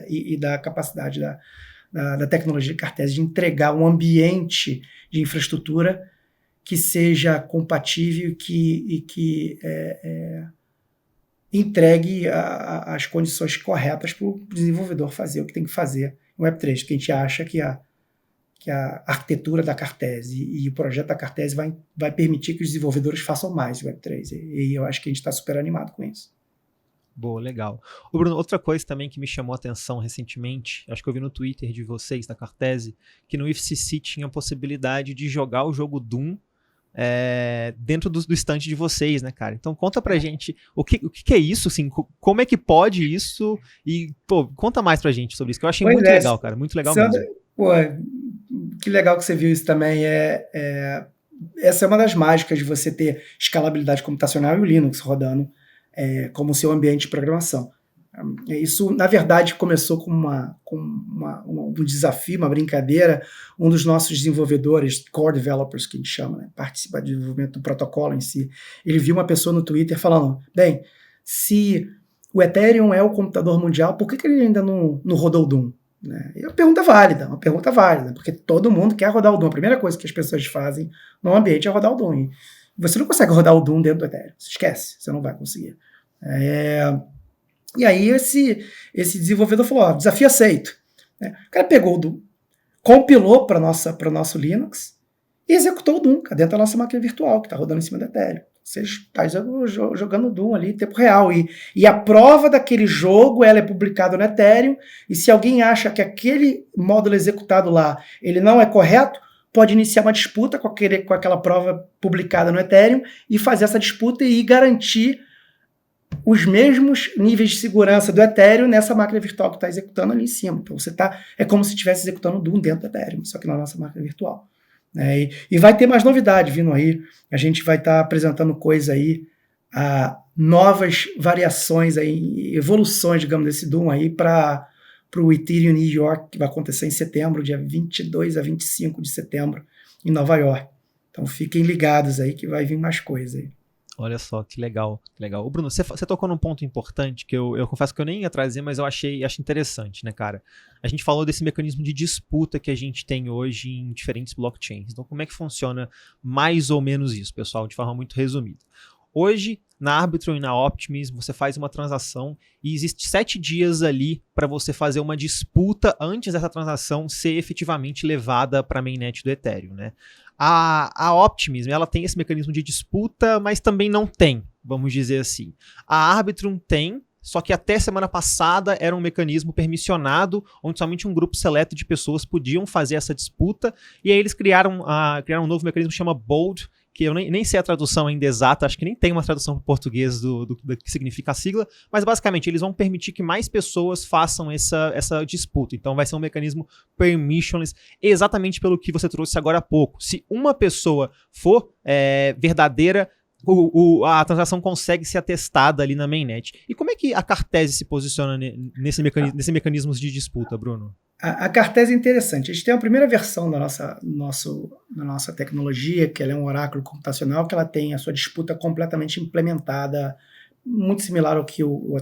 e da capacidade da tecnologia de Cartese de entregar um ambiente de infraestrutura que seja compatível e que entregue as condições corretas para o desenvolvedor fazer o que tem que fazer no Web3, que a gente acha que a arquitetura da Cartese e o projeto da Cartese vai permitir que os desenvolvedores façam mais o Web3, e eu acho que a gente está super animado com isso. Boa, legal. Bruno, outra coisa também que me chamou a atenção recentemente, acho que eu vi no Twitter de vocês, da Cartese, que no IFCC tinha a possibilidade de jogar o jogo Doom dentro do stand de vocês, né, cara? Então conta pra gente o que é isso, assim, como é que pode isso, e, conta mais pra gente sobre isso, que eu achei muito legal, cara, muito legal mesmo. Que legal que você viu isso também, essa é uma das mágicas de você ter escalabilidade computacional e o Linux rodando como seu ambiente de programação. Isso, na verdade, começou com um desafio, uma brincadeira. Um dos nossos desenvolvedores, core developers, que a gente chama, né, participa do desenvolvimento do protocolo em si, ele viu uma pessoa no Twitter falando, bem, se o Ethereum é o computador mundial, por que ele ainda não rodou o Doom? Né? E uma pergunta válida, porque todo mundo quer rodar o Doom. A primeira coisa que as pessoas fazem no ambiente é rodar o Doom. E você não consegue rodar o Doom dentro do Ethereum. Você esquece, você não vai conseguir. E aí esse desenvolvedor falou, desafio aceito. O cara pegou o Doom, compilou para o nosso Linux e executou o Doom dentro da nossa máquina virtual, que está rodando em cima do Ethereum. Você está jogando Doom ali em tempo real. E a prova daquele jogo ela é publicada no Ethereum, e se alguém acha que aquele módulo executado lá ele não é correto, pode iniciar uma disputa com aquela prova publicada no Ethereum e fazer essa disputa e garantir os mesmos níveis de segurança do Ethereum nessa máquina virtual que está executando ali em cima. Então é como se estivesse executando Doom dentro do Ethereum, só que na nossa máquina virtual. né? E vai ter mais novidade vindo aí. A gente vai estar apresentando coisa aí, novas variações, aí, evoluções, digamos, desse Doom aí para o Ethereum New York, que vai acontecer em setembro, dia 22 a 25 de setembro, em Nova York. Então fiquem ligados aí que vai vir mais coisa aí. Olha só, que legal, que legal. Ô Bruno, você tocou num ponto importante que eu confesso que eu nem ia trazer, mas eu acho interessante, né, cara? A gente falou desse mecanismo de disputa que a gente tem hoje em diferentes blockchains. Então, como é que funciona mais ou menos isso, pessoal, de forma muito resumida? Hoje, na Arbitrum e na Optimism, você faz uma transação e existe 7 dias ali para você fazer uma disputa antes dessa transação ser efetivamente levada para a mainnet do Ethereum, né? A Optimism, ela tem esse mecanismo de disputa, mas também não tem, vamos dizer assim. A Arbitrum tem, só que até semana passada era um mecanismo permissionado, onde somente um grupo seleto de pessoas podiam fazer essa disputa, e aí eles criaram um novo mecanismo que chama Bold, que eu nem sei a tradução ainda exata, acho que nem tem uma tradução para o português do que significa a sigla, mas basicamente eles vão permitir que mais pessoas façam essa disputa. Então vai ser um mecanismo permissionless, exatamente pelo que você trouxe agora há pouco. Se uma pessoa for verdadeira, a transação consegue ser atestada ali na mainnet. E como é que a Cartese se posiciona nesse mecanismo de disputa, Bruno? A Cartese é interessante. A gente tem a primeira versão da nossa tecnologia, que ela é um oráculo computacional, que ela tem a sua disputa completamente implementada, muito similar ao que o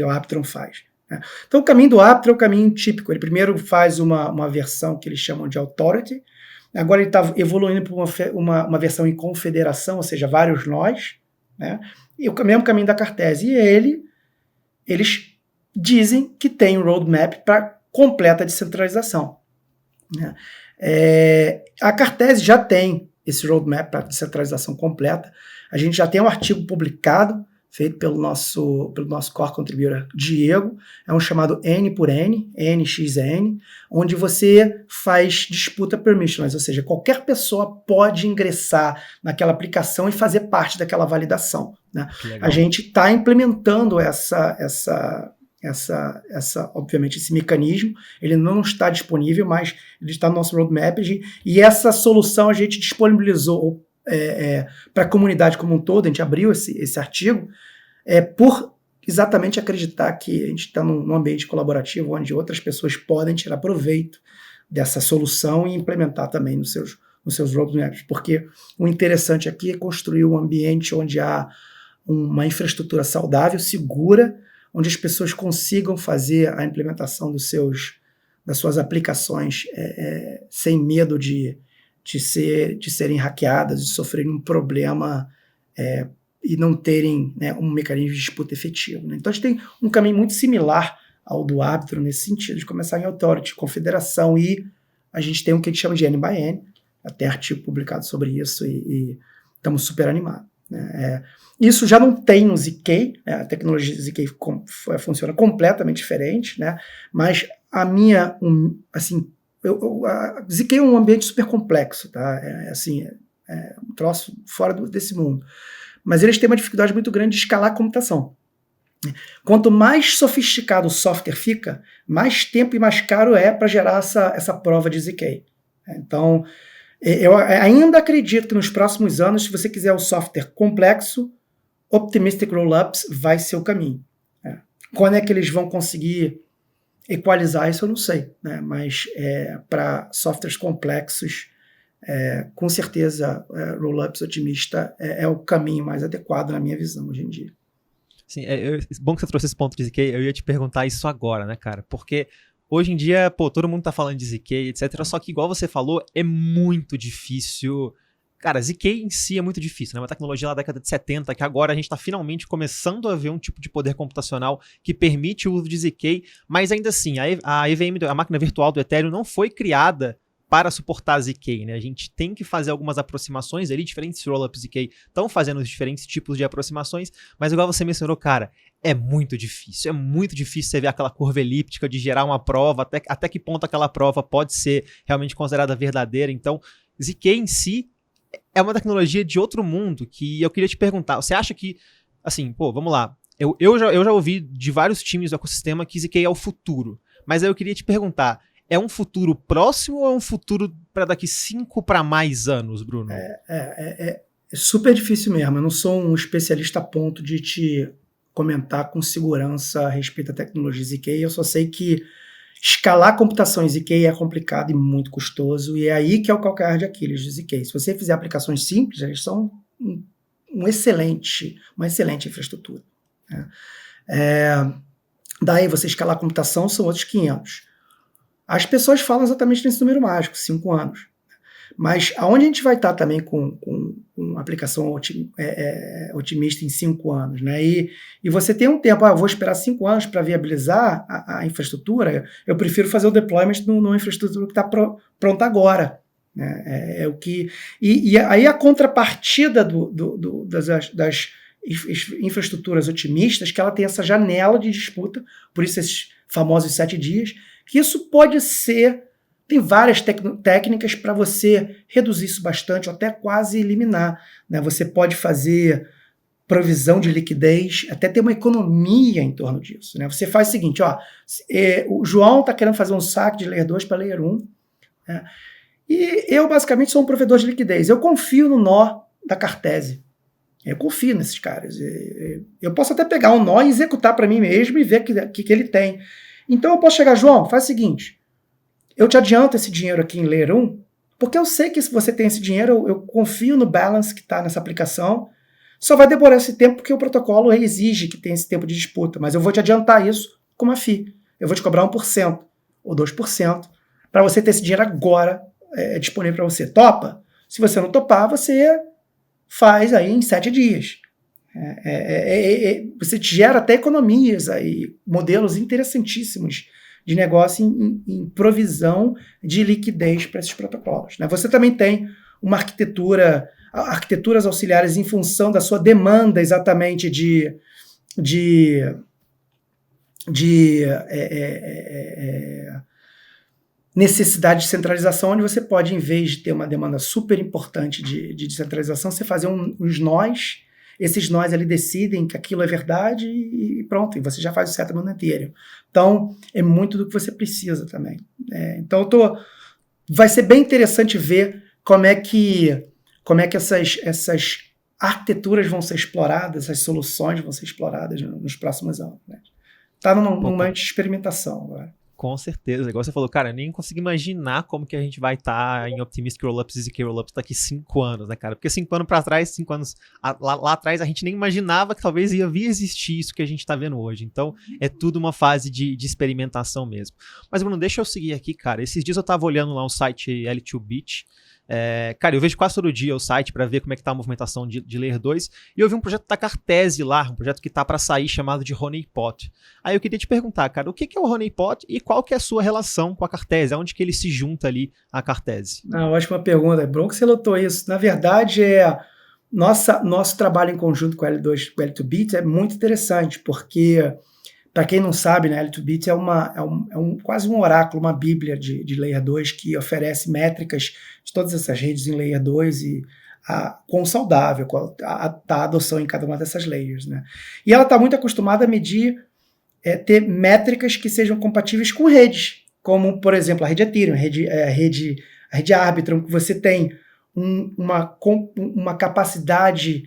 Arbitrum faz, né? Então o caminho do Arbitrum é o caminho típico. Ele primeiro faz uma versão que eles chamam de Authority, agora ele está evoluindo para uma versão em confederação, ou seja, vários nós, né? E o mesmo caminho da Cartese. E eles dizem que tem um roadmap para completa descentralização, né? A Cartese já tem esse roadmap para descentralização completa. A gente já tem um artigo publicado, feito pelo nosso core contributor Diego, é um chamado N por N, NXN, onde você faz disputa permissionless, ou seja, qualquer pessoa pode ingressar naquela aplicação e fazer parte daquela validação, né? A gente está implementando obviamente, esse mecanismo. Ele não está disponível, mas ele está no nosso roadmap, e essa solução a gente disponibilizou para a comunidade como um todo. A gente abriu esse artigo por exatamente acreditar que a gente está num ambiente colaborativo onde outras pessoas podem tirar proveito dessa solução e implementar também nos seus roadmaps, porque o interessante aqui é construir um ambiente onde há uma infraestrutura saudável, segura, onde as pessoas consigam fazer a implementação das suas aplicações sem medo de serem hackeadas, de sofrerem um problema e não terem, né, um mecanismo de disputa efetivo, né? Então a gente tem um caminho muito similar ao do Arbitrum nesse sentido, de começar em Authority, confederação, e a gente tem o que a gente chama de N by N, até artigo publicado sobre isso, e estamos super animados, né? Isso já não tem no ZK, né? A tecnologia ZK funciona completamente diferente, né? Mas a ZK é um ambiente super complexo, tá? Um troço fora desse mundo. Mas eles têm uma dificuldade muito grande de escalar a computação. Quanto mais sofisticado o software fica, mais tempo e mais caro é para gerar essa prova de ZK. Então, eu ainda acredito que nos próximos anos, se você quiser um software complexo, Optimistic Rollups vai ser o caminho. Quando é que eles vão conseguir equalizar isso, eu não sei, né? Mas para softwares complexos, com certeza, Rollups otimista é o caminho mais adequado na minha visão hoje em dia. Sim, bom que você trouxe esse ponto de ZK, eu ia te perguntar isso agora, né, cara? Porque hoje em dia, todo mundo tá falando de ZK, etc. Só que, igual você falou, é muito difícil. Cara, ZK em si é muito difícil, né? Uma tecnologia da década de 70, que agora a gente está finalmente começando a ver um tipo de poder computacional que permite o uso de ZK, mas ainda assim, a EVM, a máquina virtual do Ethereum, não foi criada para suportar ZK, né? A gente tem que fazer algumas aproximações ali, diferentes rollups ZK estão fazendo os diferentes tipos de aproximações, mas igual você mencionou, cara, é muito difícil você ver aquela curva elíptica de gerar uma prova, até que ponto aquela prova pode ser realmente considerada verdadeira. Então, ZK em si é uma tecnologia de outro mundo que eu queria te perguntar. Você acha que, assim, vamos lá, eu já ouvi de vários times do ecossistema que ZK é o futuro, mas aí eu queria te perguntar, é um futuro próximo ou é um futuro para daqui 5 para mais anos, Bruno? É super difícil mesmo. Eu não sou um especialista a ponto de te comentar com segurança a respeito da tecnologia ZK. Eu só sei que escalar computação em ZK é complicado e muito custoso, e é aí que é o calcanhar de Aquiles do ZK. Se você fizer aplicações simples, eles são uma excelente infraestrutura, né? Daí você escalar a computação são outros 500. As pessoas falam exatamente nesse número mágico, 5 anos. Mas aonde a gente vai estar também com uma aplicação otimista em 5 anos, né? E você tem um tempo, eu vou esperar 5 anos para viabilizar a infraestrutura, eu prefiro fazer o deployment numa infraestrutura que está pronta agora, né? E aí a contrapartida das infraestruturas otimistas, que ela tem essa janela de disputa, por isso esses famosos 7 dias, que isso pode ser... Tem várias técnicas para você reduzir isso bastante, ou até quase eliminar, né? Você pode fazer provisão de liquidez, até ter uma economia em torno disso, né? Você faz o seguinte, o João está querendo fazer um saque de Layer 2 para Layer 1, né? E eu basicamente sou um provedor de liquidez. Eu confio no nó da Cartese. Eu confio nesses caras. Eu posso até pegar um nó e executar para mim mesmo e ver o que ele tem. Então eu posso chegar, João, faz o seguinte... Eu te adianto esse dinheiro aqui em Layer 1, porque eu sei que se você tem esse dinheiro, eu confio no balance que está nessa aplicação, só vai demorar esse tempo porque o protocolo exige que tenha esse tempo de disputa, mas eu vou te adiantar isso com uma FII. Eu vou te cobrar 1% ou 2% para você ter esse dinheiro agora disponível para você. Topa? Se você não topar, você faz aí em 7 dias. Você te gera até economias aí, modelos interessantíssimos de negócio em provisão de liquidez para esses protocolos, né? Você também tem uma arquiteturas auxiliares em função da sua demanda exatamente de necessidade de centralização, onde você pode, em vez de ter uma demanda super importante de descentralização, você fazer uns nós. Esses nós ali decidem que aquilo é verdade e pronto, e você já faz o settlement no Ethereum. Então, é muito do que você precisa também. Então, vai ser bem interessante ver como é que essas arquiteturas vão ser exploradas, essas soluções vão ser exploradas nos próximos anos, né? Está num momento de experimentação agora. Com certeza, igual você falou, cara, eu nem consigo imaginar como que a gente vai estar em Optimistic Rollups e ZK Rollups daqui 5 anos, né, cara? Porque 5 anos para trás, 5 anos lá atrás, a gente nem imaginava que talvez ia existir isso que a gente tá vendo hoje. Então, é tudo uma fase de experimentação mesmo. Mas, Bruno, deixa eu seguir aqui, cara. Esses dias eu tava olhando lá um site L2Bit. Cara, eu vejo quase todo dia o site para ver como é que tá a movimentação de Layer 2, e eu vi um projeto da Cartese lá, um projeto que tá para sair chamado de Honeypot. Aí eu queria te perguntar, cara, o que é o Honeypot e qual que é a sua relação com a Cartese? Aonde que ele se junta ali à Cartese? Ótima pergunta, é bom que você notou isso. Na verdade, nosso trabalho em conjunto com a L2Bit é muito interessante, porque, para quem não sabe, né, a L2Bit é quase um oráculo, uma bíblia de Layer 2 que oferece métricas de todas essas redes em Layer 2 e quão saudável a adoção em cada uma dessas layers, né? E ela está muito acostumada a medir, ter métricas que sejam compatíveis com redes, como, por exemplo, a rede Ethereum, a rede Arbitrum, que você tem uma capacidade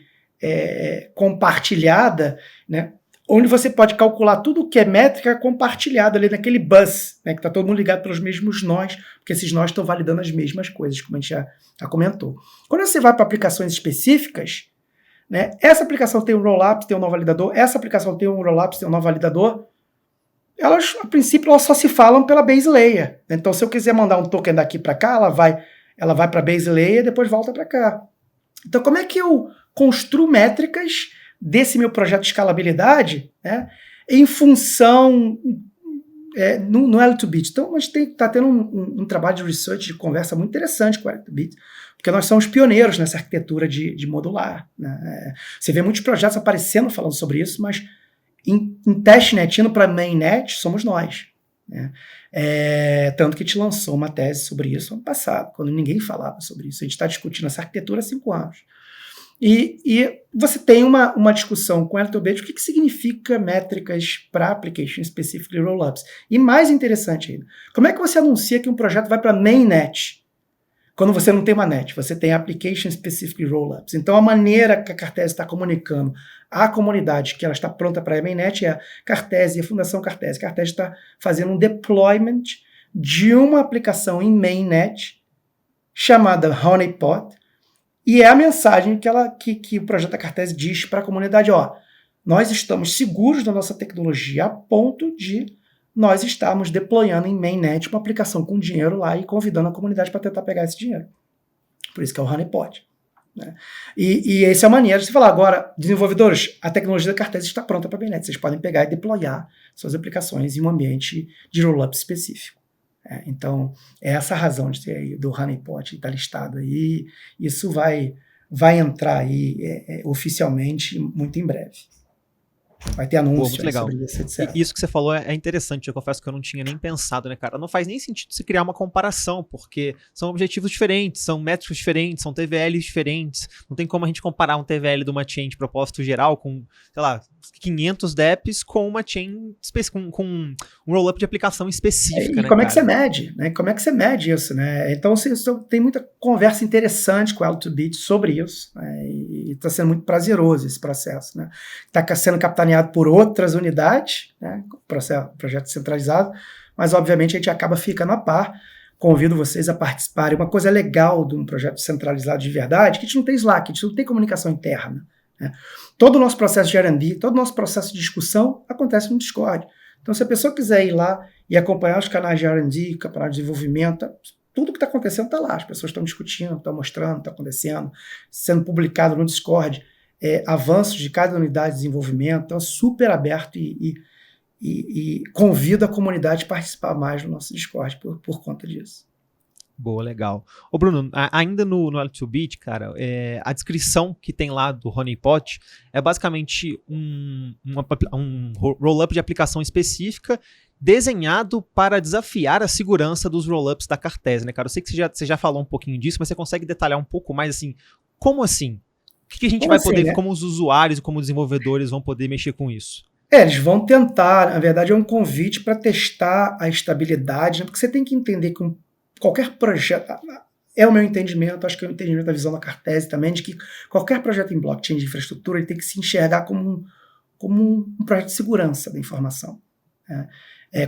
compartilhada, né, onde você pode calcular tudo o que é métrica compartilhada ali naquele bus, né, que está todo mundo ligado pelos mesmos nós, porque esses nós estão validando as mesmas coisas, como a gente já comentou. Quando você vai para aplicações específicas, né, essa aplicação tem um rollup, tem um nó validador, essa aplicação tem um rollup, tem um nó validador, elas, a princípio, elas só se falam pela base layer. Então, se eu quiser mandar um token daqui para cá, ela vai para a base layer e depois volta para cá. Então, como é que eu construo métricas desse meu projeto de escalabilidade, né, em função no L2Bit? Então, a gente está tendo um trabalho de research, de conversa muito interessante com o L2Bit, porque nós somos pioneiros nessa arquitetura de modular, né? Você vê muitos projetos aparecendo falando sobre isso, mas em testnet, indo para mainnet, somos nós, né? Tanto que a gente lançou uma tese sobre isso ano passado, quando ninguém falava sobre isso. A gente está discutindo essa arquitetura há 5 anos. E você tem uma discussão com L2Bit, o que significa métricas para Application Specific Rollups. E mais interessante ainda, como é que você anuncia que um projeto vai para mainnet? Quando você não tem uma net, você tem Application Specific Rollups. Então, a maneira que a Cartese está comunicando à comunidade que ela está pronta para a mainnet é a Cartese e a Fundação Cartese. A Cartese está fazendo um deployment de uma aplicação em mainnet chamada Honeypot, e é a mensagem que o projeto da Cartese diz para a comunidade, nós estamos seguros da nossa tecnologia a ponto de nós estarmos deployando em mainnet uma aplicação com dinheiro lá e convidando a comunidade para tentar pegar esse dinheiro. Por isso que é o Honeypot. Né? E essa é a maneira de você falar, agora, desenvolvedores, a tecnologia da Cartese está pronta para mainnet, vocês podem pegar e deployar suas aplicações em um ambiente de rollup específico. Então, é essa a razão de ter aí do Honeypot estar listado aí. Isso vai entrar aí oficialmente muito em breve. Vai ter anúncio sobre isso, etc. E isso que você falou é interessante, eu confesso que eu não tinha nem pensado, né, cara? Não faz nem sentido se criar uma comparação, porque são objetivos diferentes, são métricos diferentes, são TVLs diferentes. Não tem como a gente comparar um TVL de uma chain de propósito geral com, sei lá, 500 DEPs com uma chain, com um roll-up de aplicação específica, e como é que você mede? Né? Como é que você mede isso? Né? Então, tem muita conversa interessante com o L2Bit sobre isso, né? E está sendo muito prazeroso esse processo. Né? Está sendo capitaneado por outras unidades, né? Projeto centralizado, mas obviamente a gente acaba ficando a par. Convido vocês a participarem. Uma coisa legal de um projeto centralizado de verdade, que a gente não tem Slack, a gente não tem comunicação interna. Né? Todo o nosso processo de R&D, todo o nosso processo de discussão acontece no Discord. Então, se a pessoa quiser ir lá e acompanhar os canais de R&D, canal de desenvolvimento, tudo que está acontecendo está lá. As pessoas estão discutindo, estão mostrando, está acontecendo, sendo publicado no Discord. Avanços de cada unidade de desenvolvimento, então é super aberto e convido a comunidade a participar mais do nosso Discord por conta disso. Boa, legal. Ô Bruno, ainda no L2Bit, cara, a descrição que tem lá do Honeypot é basicamente um roll-up de aplicação específica desenhado para desafiar a segurança dos roll-ups da Cartese, né, cara? Eu sei que você já falou um pouquinho disso, mas você consegue detalhar um pouco mais, assim, como assim? O que a gente vai poder, né? Como os usuários e como os desenvolvedores vão poder mexer com isso? Eles vão tentar, na verdade é um convite para testar a estabilidade, né? Porque você tem que entender que qualquer projeto, é o meu entendimento, acho que é o entendimento da visão da Cartese também, de que qualquer projeto em blockchain de infraestrutura ele tem que se enxergar como um projeto de segurança da informação. Né?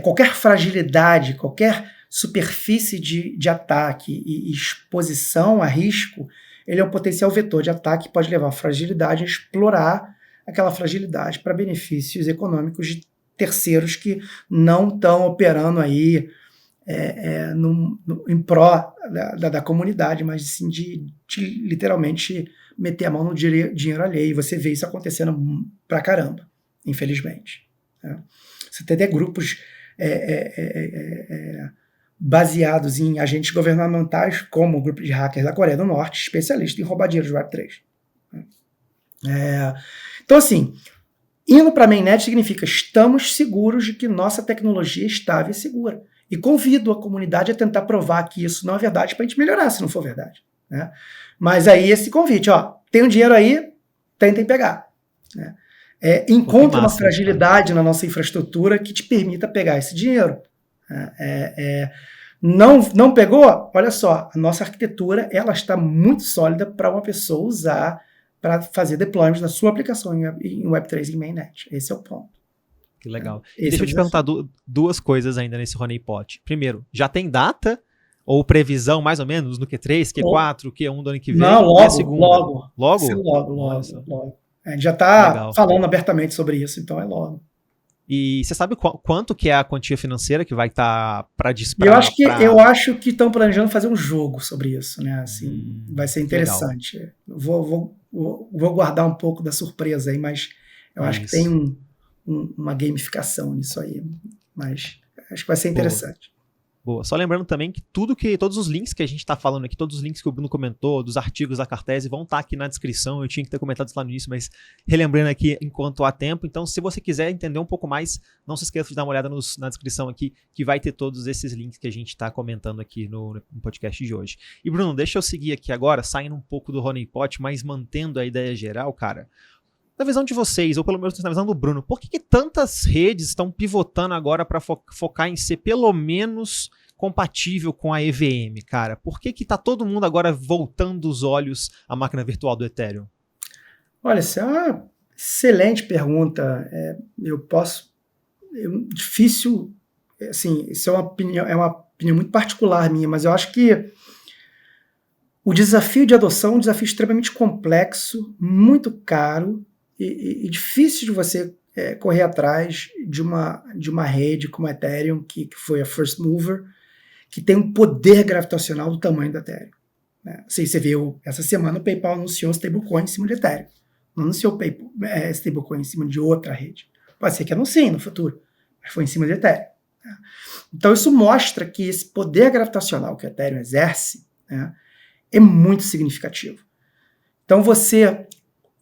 Qualquer fragilidade, qualquer superfície de ataque e exposição a risco, ele é um potencial vetor de ataque que pode levar a fragilidade a explorar aquela fragilidade para benefícios econômicos de terceiros que não estão operando aí em pró da comunidade, mas sim de literalmente meter a mão no dinheiro alheio. E você vê isso acontecendo pra caramba, infelizmente. Né? Você tem até grupos baseados em agentes governamentais, como o grupo de hackers da Coreia do Norte, especialista em roubar dinheiro de Web3. Então, assim, indo para a mainnet significa estamos seguros de que nossa tecnologia é estável e segura. E convido a comunidade a tentar provar que isso não é verdade para a gente melhorar, se não for verdade. Né? Mas aí esse convite, tem um dinheiro aí, tentem pegar. Né? Encontre uma fragilidade na nossa infraestrutura que te permita pegar esse dinheiro. Não pegou? Olha só, a nossa arquitetura ela está muito sólida para uma pessoa usar para fazer deployment da sua aplicação em Web3 em mainnet. Esse é o ponto. Que legal. E deixa eu te perguntar duas coisas ainda nesse Honeypot. Primeiro, já tem data ou previsão mais ou menos no Q3, Q4, Q1 do ano que vem? Não, logo. E a segunda? Logo? Logo. A gente já está falando abertamente sobre isso, então é logo. E você sabe quanto que é a quantia financeira que vai estar para disparar? Eu acho que estão planejando fazer um jogo sobre isso, né? Assim, vai ser interessante. Vou guardar um pouco da surpresa aí, mas eu acho que tem uma gamificação nisso aí. Mas acho que vai ser interessante. Boa. Só lembrando também que todos os links que a gente está falando aqui, todos os links que o Bruno comentou, dos artigos da Cartese, vão estar aqui na descrição. Eu tinha que ter comentado isso lá no início, mas relembrando aqui enquanto há tempo. Então, se você quiser entender um pouco mais, não se esqueça de dar uma olhada na descrição aqui, que vai ter todos esses links que a gente está comentando aqui no podcast de hoje. E, Bruno, deixa eu seguir aqui agora, saindo um pouco do honeypot, mas mantendo a ideia geral, cara. Na visão de vocês, ou pelo menos na visão do Bruno, por que tantas redes estão pivotando agora para focar em ser pelo menos compatível com a EVM, cara? Por que tá todo mundo agora voltando os olhos à máquina virtual do Ethereum? Olha, essa é uma excelente pergunta. Difícil, assim, isso é uma opinião muito particular minha, mas eu acho que o desafio de adoção é um desafio extremamente complexo, muito caro, e difícil de você correr atrás de uma rede como a Ethereum, que foi a first mover, que tem um poder gravitacional do tamanho da Ethereum. Né? Assim, você viu, essa semana o PayPal anunciou stablecoin em cima de Ethereum. Não anunciou stablecoin em cima de outra rede. Pode ser que anuncie no futuro, mas foi em cima de Ethereum. Né? Então isso mostra que esse poder gravitacional que a Ethereum exerce, né, é muito significativo. Então você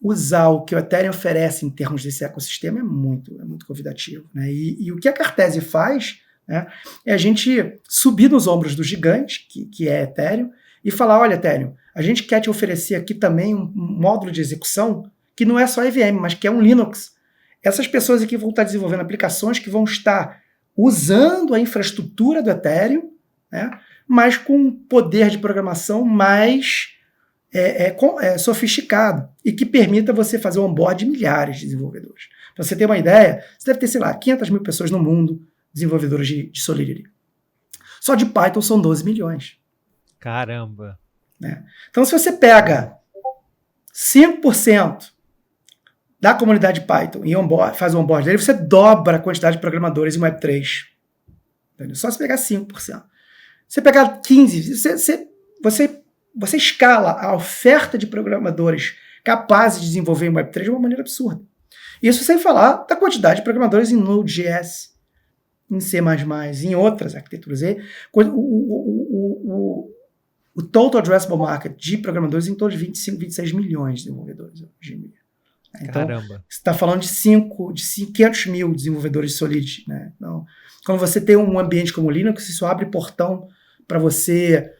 usar o que o Ethereum oferece em termos desse ecossistema é muito convidativo. Né? E o que a Cartese faz, né, é a gente subir nos ombros do gigante, que é Ethereum, e falar, olha, Ethereum, a gente quer te oferecer aqui também um módulo de execução que não é só EVM, mas que é um Linux. Essas pessoas aqui vão estar desenvolvendo aplicações que vão estar usando a infraestrutura do Ethereum, né, mas com um poder de programação mais sofisticado e que permita você fazer o onboard de milhares de desenvolvedores. Para você ter uma ideia, você deve ter, sei lá, 500 mil pessoas no mundo desenvolvedores de Solidity. Só de Python são 12 milhões. Caramba! Né? Então, se você pega 5% da comunidade Python e faz o onboard dele, você dobra a quantidade de programadores em Web3. Entendeu? Só se pegar 5%. Se você pegar 15%, você escala a oferta de programadores capazes de desenvolver em Web3 de uma maneira absurda. Isso sem falar da quantidade de programadores em Node.js, em C++, em outras arquiteturas. O total addressable market de programadores em torno de 25, 26 milhões de desenvolvedores hoje em dia. Então, caramba! Você está falando de 500 mil desenvolvedores de Solidity. Né? Então, quando você tem um ambiente como o Linux, isso abre portão para você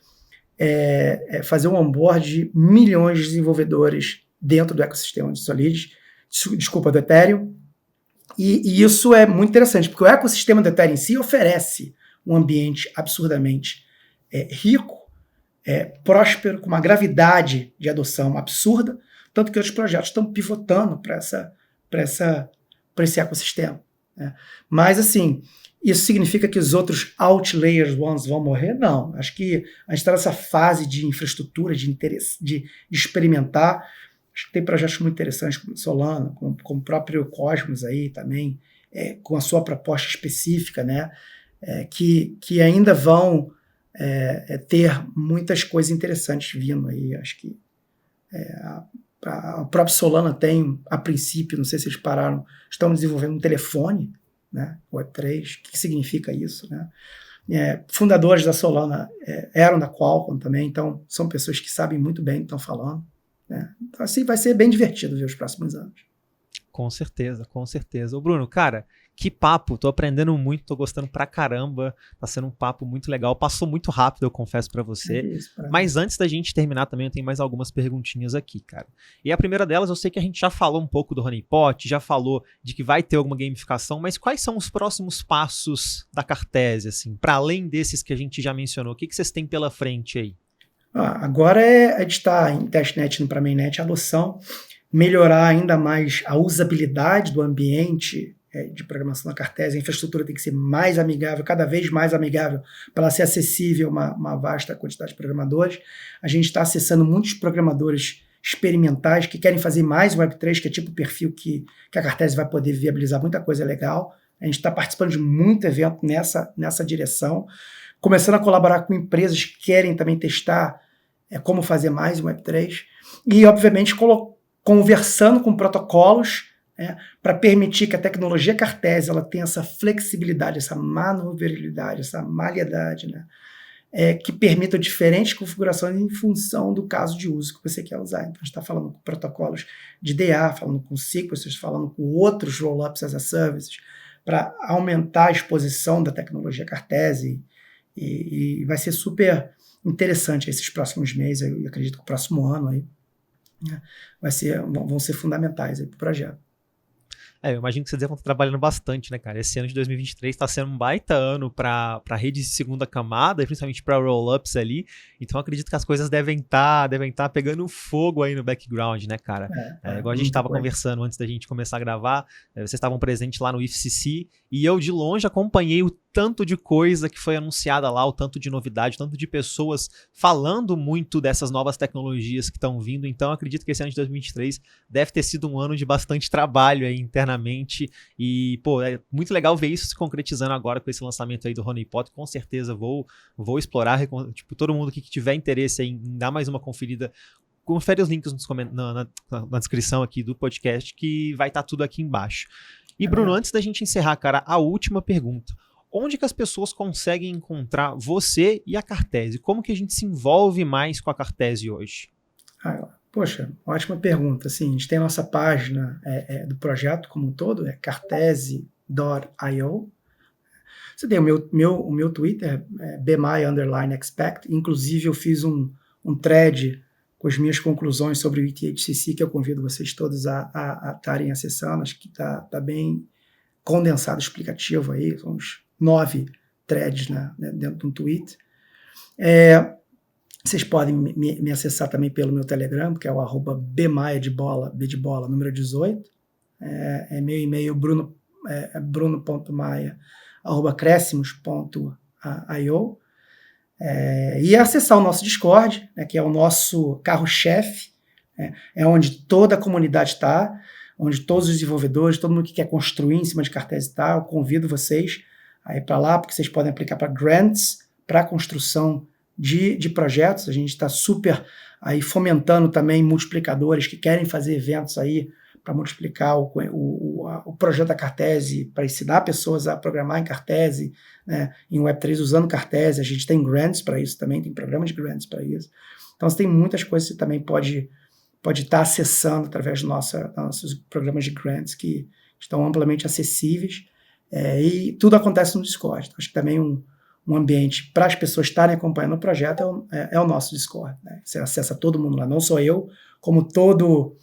fazer um onboard de milhões de desenvolvedores dentro do ecossistema de Solidity, do Ethereum, e isso é muito interessante, porque o ecossistema do Ethereum em si oferece um ambiente absurdamente rico, próspero, com uma gravidade de adoção absurda, tanto que outros projetos estão pivotando para esse ecossistema. Né? Mas, assim, isso significa que os outros outlayers ones vão morrer? Não. Acho que a gente está nessa fase de infraestrutura, de interesse, de experimentar. Acho que tem projetos muito interessantes como Solana, como o próprio Cosmos aí também, com a sua proposta específica, né? Que ainda vão ter muitas coisas interessantes vindo aí. Acho que a própria Solana tem, a princípio, não sei se eles pararam, estão desenvolvendo um telefone, né, Web3, o que significa isso, né? Fundadores da Solana eram da Qualcomm também, então são pessoas que sabem muito bem o que estão falando, né? Então, assim, vai ser bem divertido ver os próximos anos. Com certeza, com certeza. Ô Bruno, cara, que papo, tô aprendendo muito, tô gostando pra caramba, tá sendo um papo muito legal, passou muito rápido, eu confesso pra você, mas antes da gente terminar também, eu tenho mais algumas perguntinhas aqui, cara. E a primeira delas, eu sei que a gente já falou um pouco do honeypot, já falou de que vai ter alguma gamificação, mas quais são os próximos passos da Cartese, assim, pra além desses que a gente já mencionou, o que vocês têm pela frente aí? Agora a gente está em testnet indo para mainnet, a adoção, melhorar ainda mais a usabilidade do ambiente de programação da Cartese. A infraestrutura tem que ser mais amigável, cada vez mais amigável, para ela ser acessível a uma vasta quantidade de programadores. A gente está acessando muitos programadores experimentais que querem fazer mais Web3, que é tipo o perfil que a Cartese vai poder viabilizar muita coisa legal. A gente está participando de muito evento nessa direção, começando a colaborar com empresas que querem também testar como fazer mais Web3 e, obviamente, conversando com protocolos para permitir que a tecnologia Cartese ela tenha essa flexibilidade, essa manobrabilidade, essa maleabilidade, né? Que permita diferentes configurações em função do caso de uso que você quer usar. Então, a gente está falando com protocolos de DA, falando com sequencers, falando com outros roll-ups as a services, para aumentar a exposição da tecnologia Cartese, e vai ser super interessante esses próximos meses, eu acredito que o próximo ano aí, né, vão ser fundamentais para o projeto. Eu imagino que vocês devem estar trabalhando bastante, né, cara? Esse ano de 2023 está sendo um baita ano para redes de segunda camada, e principalmente para roll-ups ali. Então, acredito que as coisas devem estar pegando fogo aí no background, né, cara? Igual a gente estava conversando antes da gente começar a gravar, vocês estavam presentes lá no IFCC, e eu de longe acompanhei o tanto de coisa que foi anunciada lá, o tanto de novidade, o tanto de pessoas falando muito dessas novas tecnologias que estão vindo. Então, acredito que esse ano de 2023 deve ter sido um ano de bastante trabalho aí internamente. E, pô, é muito legal ver isso se concretizando agora com esse lançamento aí do Honeypot. Com certeza vou explorar. Tipo, todo mundo que tiver interesse em dar mais uma conferida, confere os links na descrição aqui do podcast, que vai estar tudo aqui embaixo. E, Bruno, antes da gente encerrar, cara, a última pergunta. Onde que as pessoas conseguem encontrar você e a Cartese? Como que a gente se envolve mais com a Cartese hoje? Poxa, ótima pergunta. Assim, a gente tem a nossa página do projeto como um todo, é cartese.io. Você tem o meu Twitter, bmy_expect. Inclusive, eu fiz um thread com as minhas conclusões sobre o ETHCC, que eu convido vocês todos a estarem acessando. Acho que está bem condensado, explicativo aí, são uns 9 threads, né, dentro de um tweet. Vocês podem me acessar também pelo meu Telegram, que é o @bmaia de bola, B de bola, número 18. Meu e-mail bruno.maia@crescimos.io. E acessar o nosso Discord, né, que é o nosso carro-chefe, é onde toda a comunidade está, onde todos os desenvolvedores, todo mundo que quer construir em cima de Cartese está. Eu convido vocês a ir para lá, porque vocês podem aplicar para grants, para a construção de projetos. A gente está super aí fomentando também multiplicadores que querem fazer eventos aí para multiplicar o projeto da Cartese, para ensinar pessoas a programar em Cartese, né, em Web3 usando Cartese. A gente tem grants para isso também, tem programas de grants para isso. Então, você tem muitas coisas que você também pode estar acessando através dos nossos programas de grants, que estão amplamente acessíveis, e tudo acontece no Discord. Então, acho que também um ambiente para as pessoas estarem acompanhando o projeto é o nosso Discord, né? Você acessa todo mundo lá, não só eu, como todos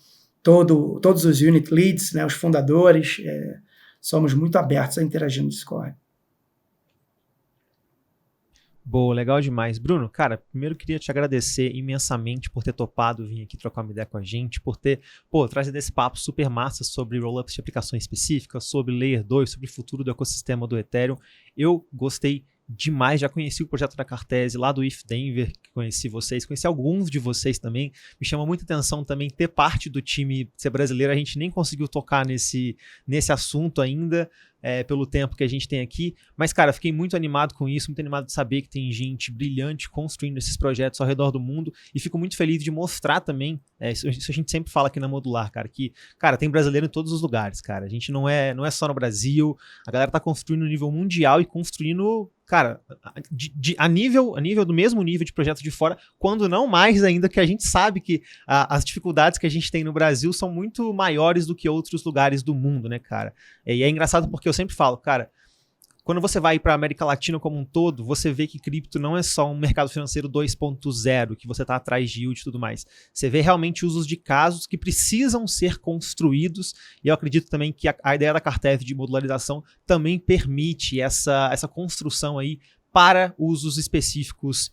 os unit leads, né, os fundadores, somos muito abertos a interagir no Discord. Boa, legal demais. Bruno, cara, primeiro queria te agradecer imensamente por ter topado vir aqui trocar uma ideia com a gente, por ter, trazido esse papo super massa sobre rollups de aplicações específicas, sobre Layer 2, sobre o futuro do ecossistema do Ethereum. Eu gostei demais, já conheci o projeto da Cartese lá do IF Denver, que conheci vocês, conheci alguns de vocês também. Me chama muita atenção também ter parte do time ser brasileiro. A gente nem conseguiu tocar nesse assunto ainda, pelo tempo que a gente tem aqui, mas, cara, fiquei muito animado com isso, muito animado de saber que tem gente brilhante construindo esses projetos ao redor do mundo, e fico muito feliz de mostrar também, isso a gente sempre fala aqui na Modular, cara, que, cara, tem brasileiro em todos os lugares, cara, a gente não é só no Brasil, a galera tá construindo no nível mundial e construindo, cara, a nível do mesmo nível de projeto de fora, quando não mais ainda, que a gente sabe que as dificuldades que a gente tem no Brasil são muito maiores do que outros lugares do mundo, né, cara? E é engraçado porque eu sempre falo, cara, quando você vai para a América Latina como um todo, você vê que cripto não é só um mercado financeiro 2.0, que você está atrás de yield e tudo mais. Você vê realmente usos de casos que precisam ser construídos, e eu acredito também que a ideia da Cartese de modularização também permite essa construção aí para usos específicos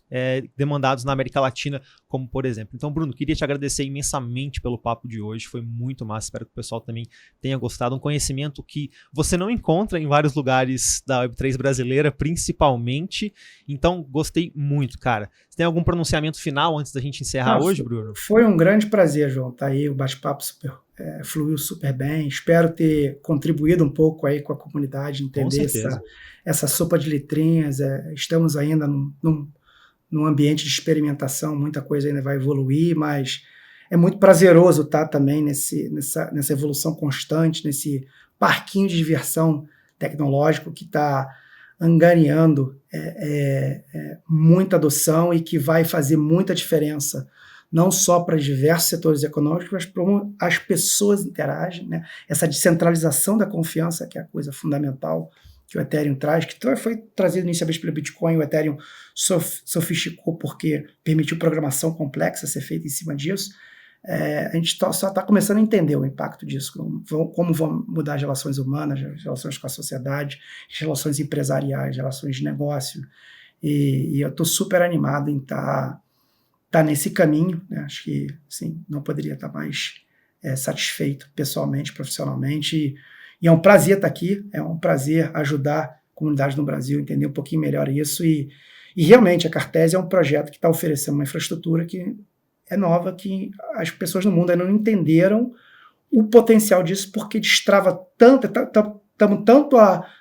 demandados na América Latina, como por exemplo. Então, Bruno, queria te agradecer imensamente pelo papo de hoje, foi muito massa, espero que o pessoal também tenha gostado, um conhecimento que você não encontra em vários lugares da Web3 brasileira, principalmente, então gostei muito, cara. Você tem algum pronunciamento final antes da gente encerrar hoje, Bruno? Foi um grande prazer, João, tá aí, o bate-papo fluiu super bem, espero ter contribuído um pouco aí com a comunidade, entender essa sopa de letrinhas. Estamos ainda num ambiente de experimentação, muita coisa ainda vai evoluir, mas é muito prazeroso estar também nessa evolução constante, nesse parquinho de diversão tecnológico que está angariando muita adoção e que vai fazer muita diferença, não só para diversos setores econômicos, mas para como as pessoas interagem, né? Essa descentralização da confiança, que é a coisa fundamental que o Ethereum traz, que foi trazido inicialmente pelo Bitcoin. O Ethereum sofisticou porque permitiu programação complexa ser feita em cima disso. A gente só está começando a entender o impacto disso, como vão mudar as relações humanas, as relações com a sociedade, as relações empresariais, as relações de negócio, e eu estou super animado em estar nesse caminho, né? Acho que assim, não poderia estar mais satisfeito pessoalmente, profissionalmente, e é um prazer estar aqui, é um prazer ajudar a comunidade no Brasil a entender um pouquinho melhor isso, e realmente a Cartese é um projeto que está oferecendo uma infraestrutura que é nova, que as pessoas no mundo ainda não entenderam o potencial disso, porque destrava tanto, estamos tanto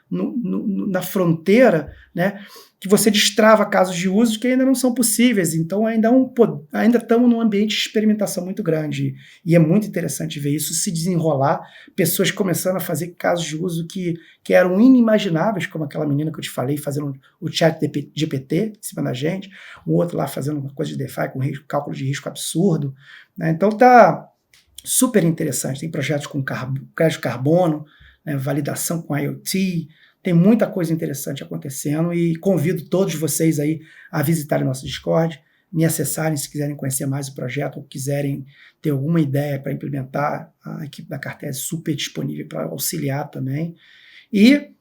na fronteira, né, que você destrava casos de uso que ainda não são possíveis. Então ainda estamos num ambiente de experimentação muito grande, e é muito interessante ver isso se desenrolar, pessoas começando a fazer casos de uso que eram inimagináveis, como aquela menina que eu te falei, fazendo o chat GPT em cima da gente, o outro lá fazendo uma coisa de DeFi com cálculo de risco absurdo, né? Então tá super interessante. Tem projetos com crédito carbono, né, validação com IoT, tem muita coisa interessante acontecendo, e convido todos vocês aí a visitarem nosso Discord, me acessarem se quiserem conhecer mais o projeto ou quiserem ter alguma ideia para implementar. A equipe da Cartese é super disponível para auxiliar também. E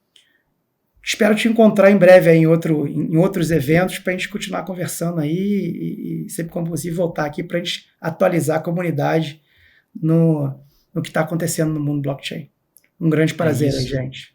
espero te encontrar em breve aí em outros eventos para a gente continuar conversando aí, e sempre como possível voltar aqui para a gente atualizar a comunidade no que está acontecendo no mundo blockchain. Um grande prazer aí, gente.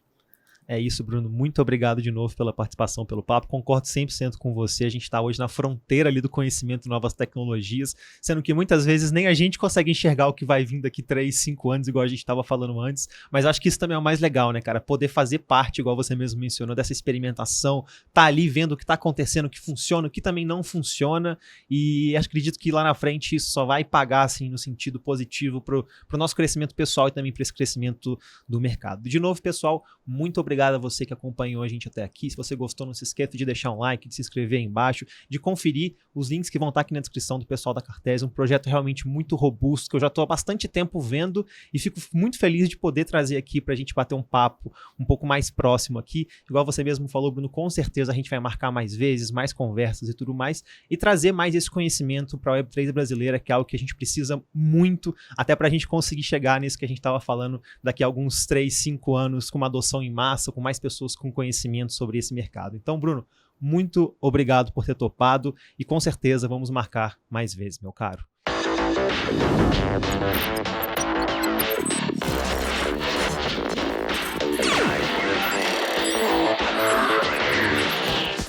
É isso, Bruno. Muito obrigado de novo pela participação, pelo papo. Concordo 100% com você. A gente está hoje na fronteira ali do conhecimento de novas tecnologias, sendo que muitas vezes nem a gente consegue enxergar o que vai vir daqui 3, 5 anos, igual a gente estava falando antes. Mas acho que isso também é o mais legal, né, cara? Poder fazer parte, igual você mesmo mencionou, dessa experimentação, tá ali vendo o que está acontecendo, o que funciona, o que também não funciona. E acredito que lá na frente isso só vai pagar, assim, no sentido positivo pro nosso crescimento pessoal e também para esse crescimento do mercado. De novo, pessoal, muito obrigado a você que acompanhou a gente até aqui. Se você gostou, não se esqueça de deixar um like, de se inscrever aí embaixo, de conferir os links que vão estar aqui na descrição do pessoal da Cartese. Um projeto realmente muito robusto, que eu já estou há bastante tempo vendo, e fico muito feliz de poder trazer aqui para a gente bater um papo um pouco mais próximo aqui. Igual você mesmo falou, Bruno, com certeza a gente vai marcar mais vezes, mais conversas e tudo mais, e trazer mais esse conhecimento para a Web3 brasileira, que é algo que a gente precisa muito, até para a gente conseguir chegar nisso que a gente estava falando daqui a alguns 3, 5 anos, com uma adoção em massa, com mais pessoas com conhecimento sobre esse mercado. Então, Bruno, muito obrigado por ter topado, e com certeza vamos marcar mais vezes, meu caro.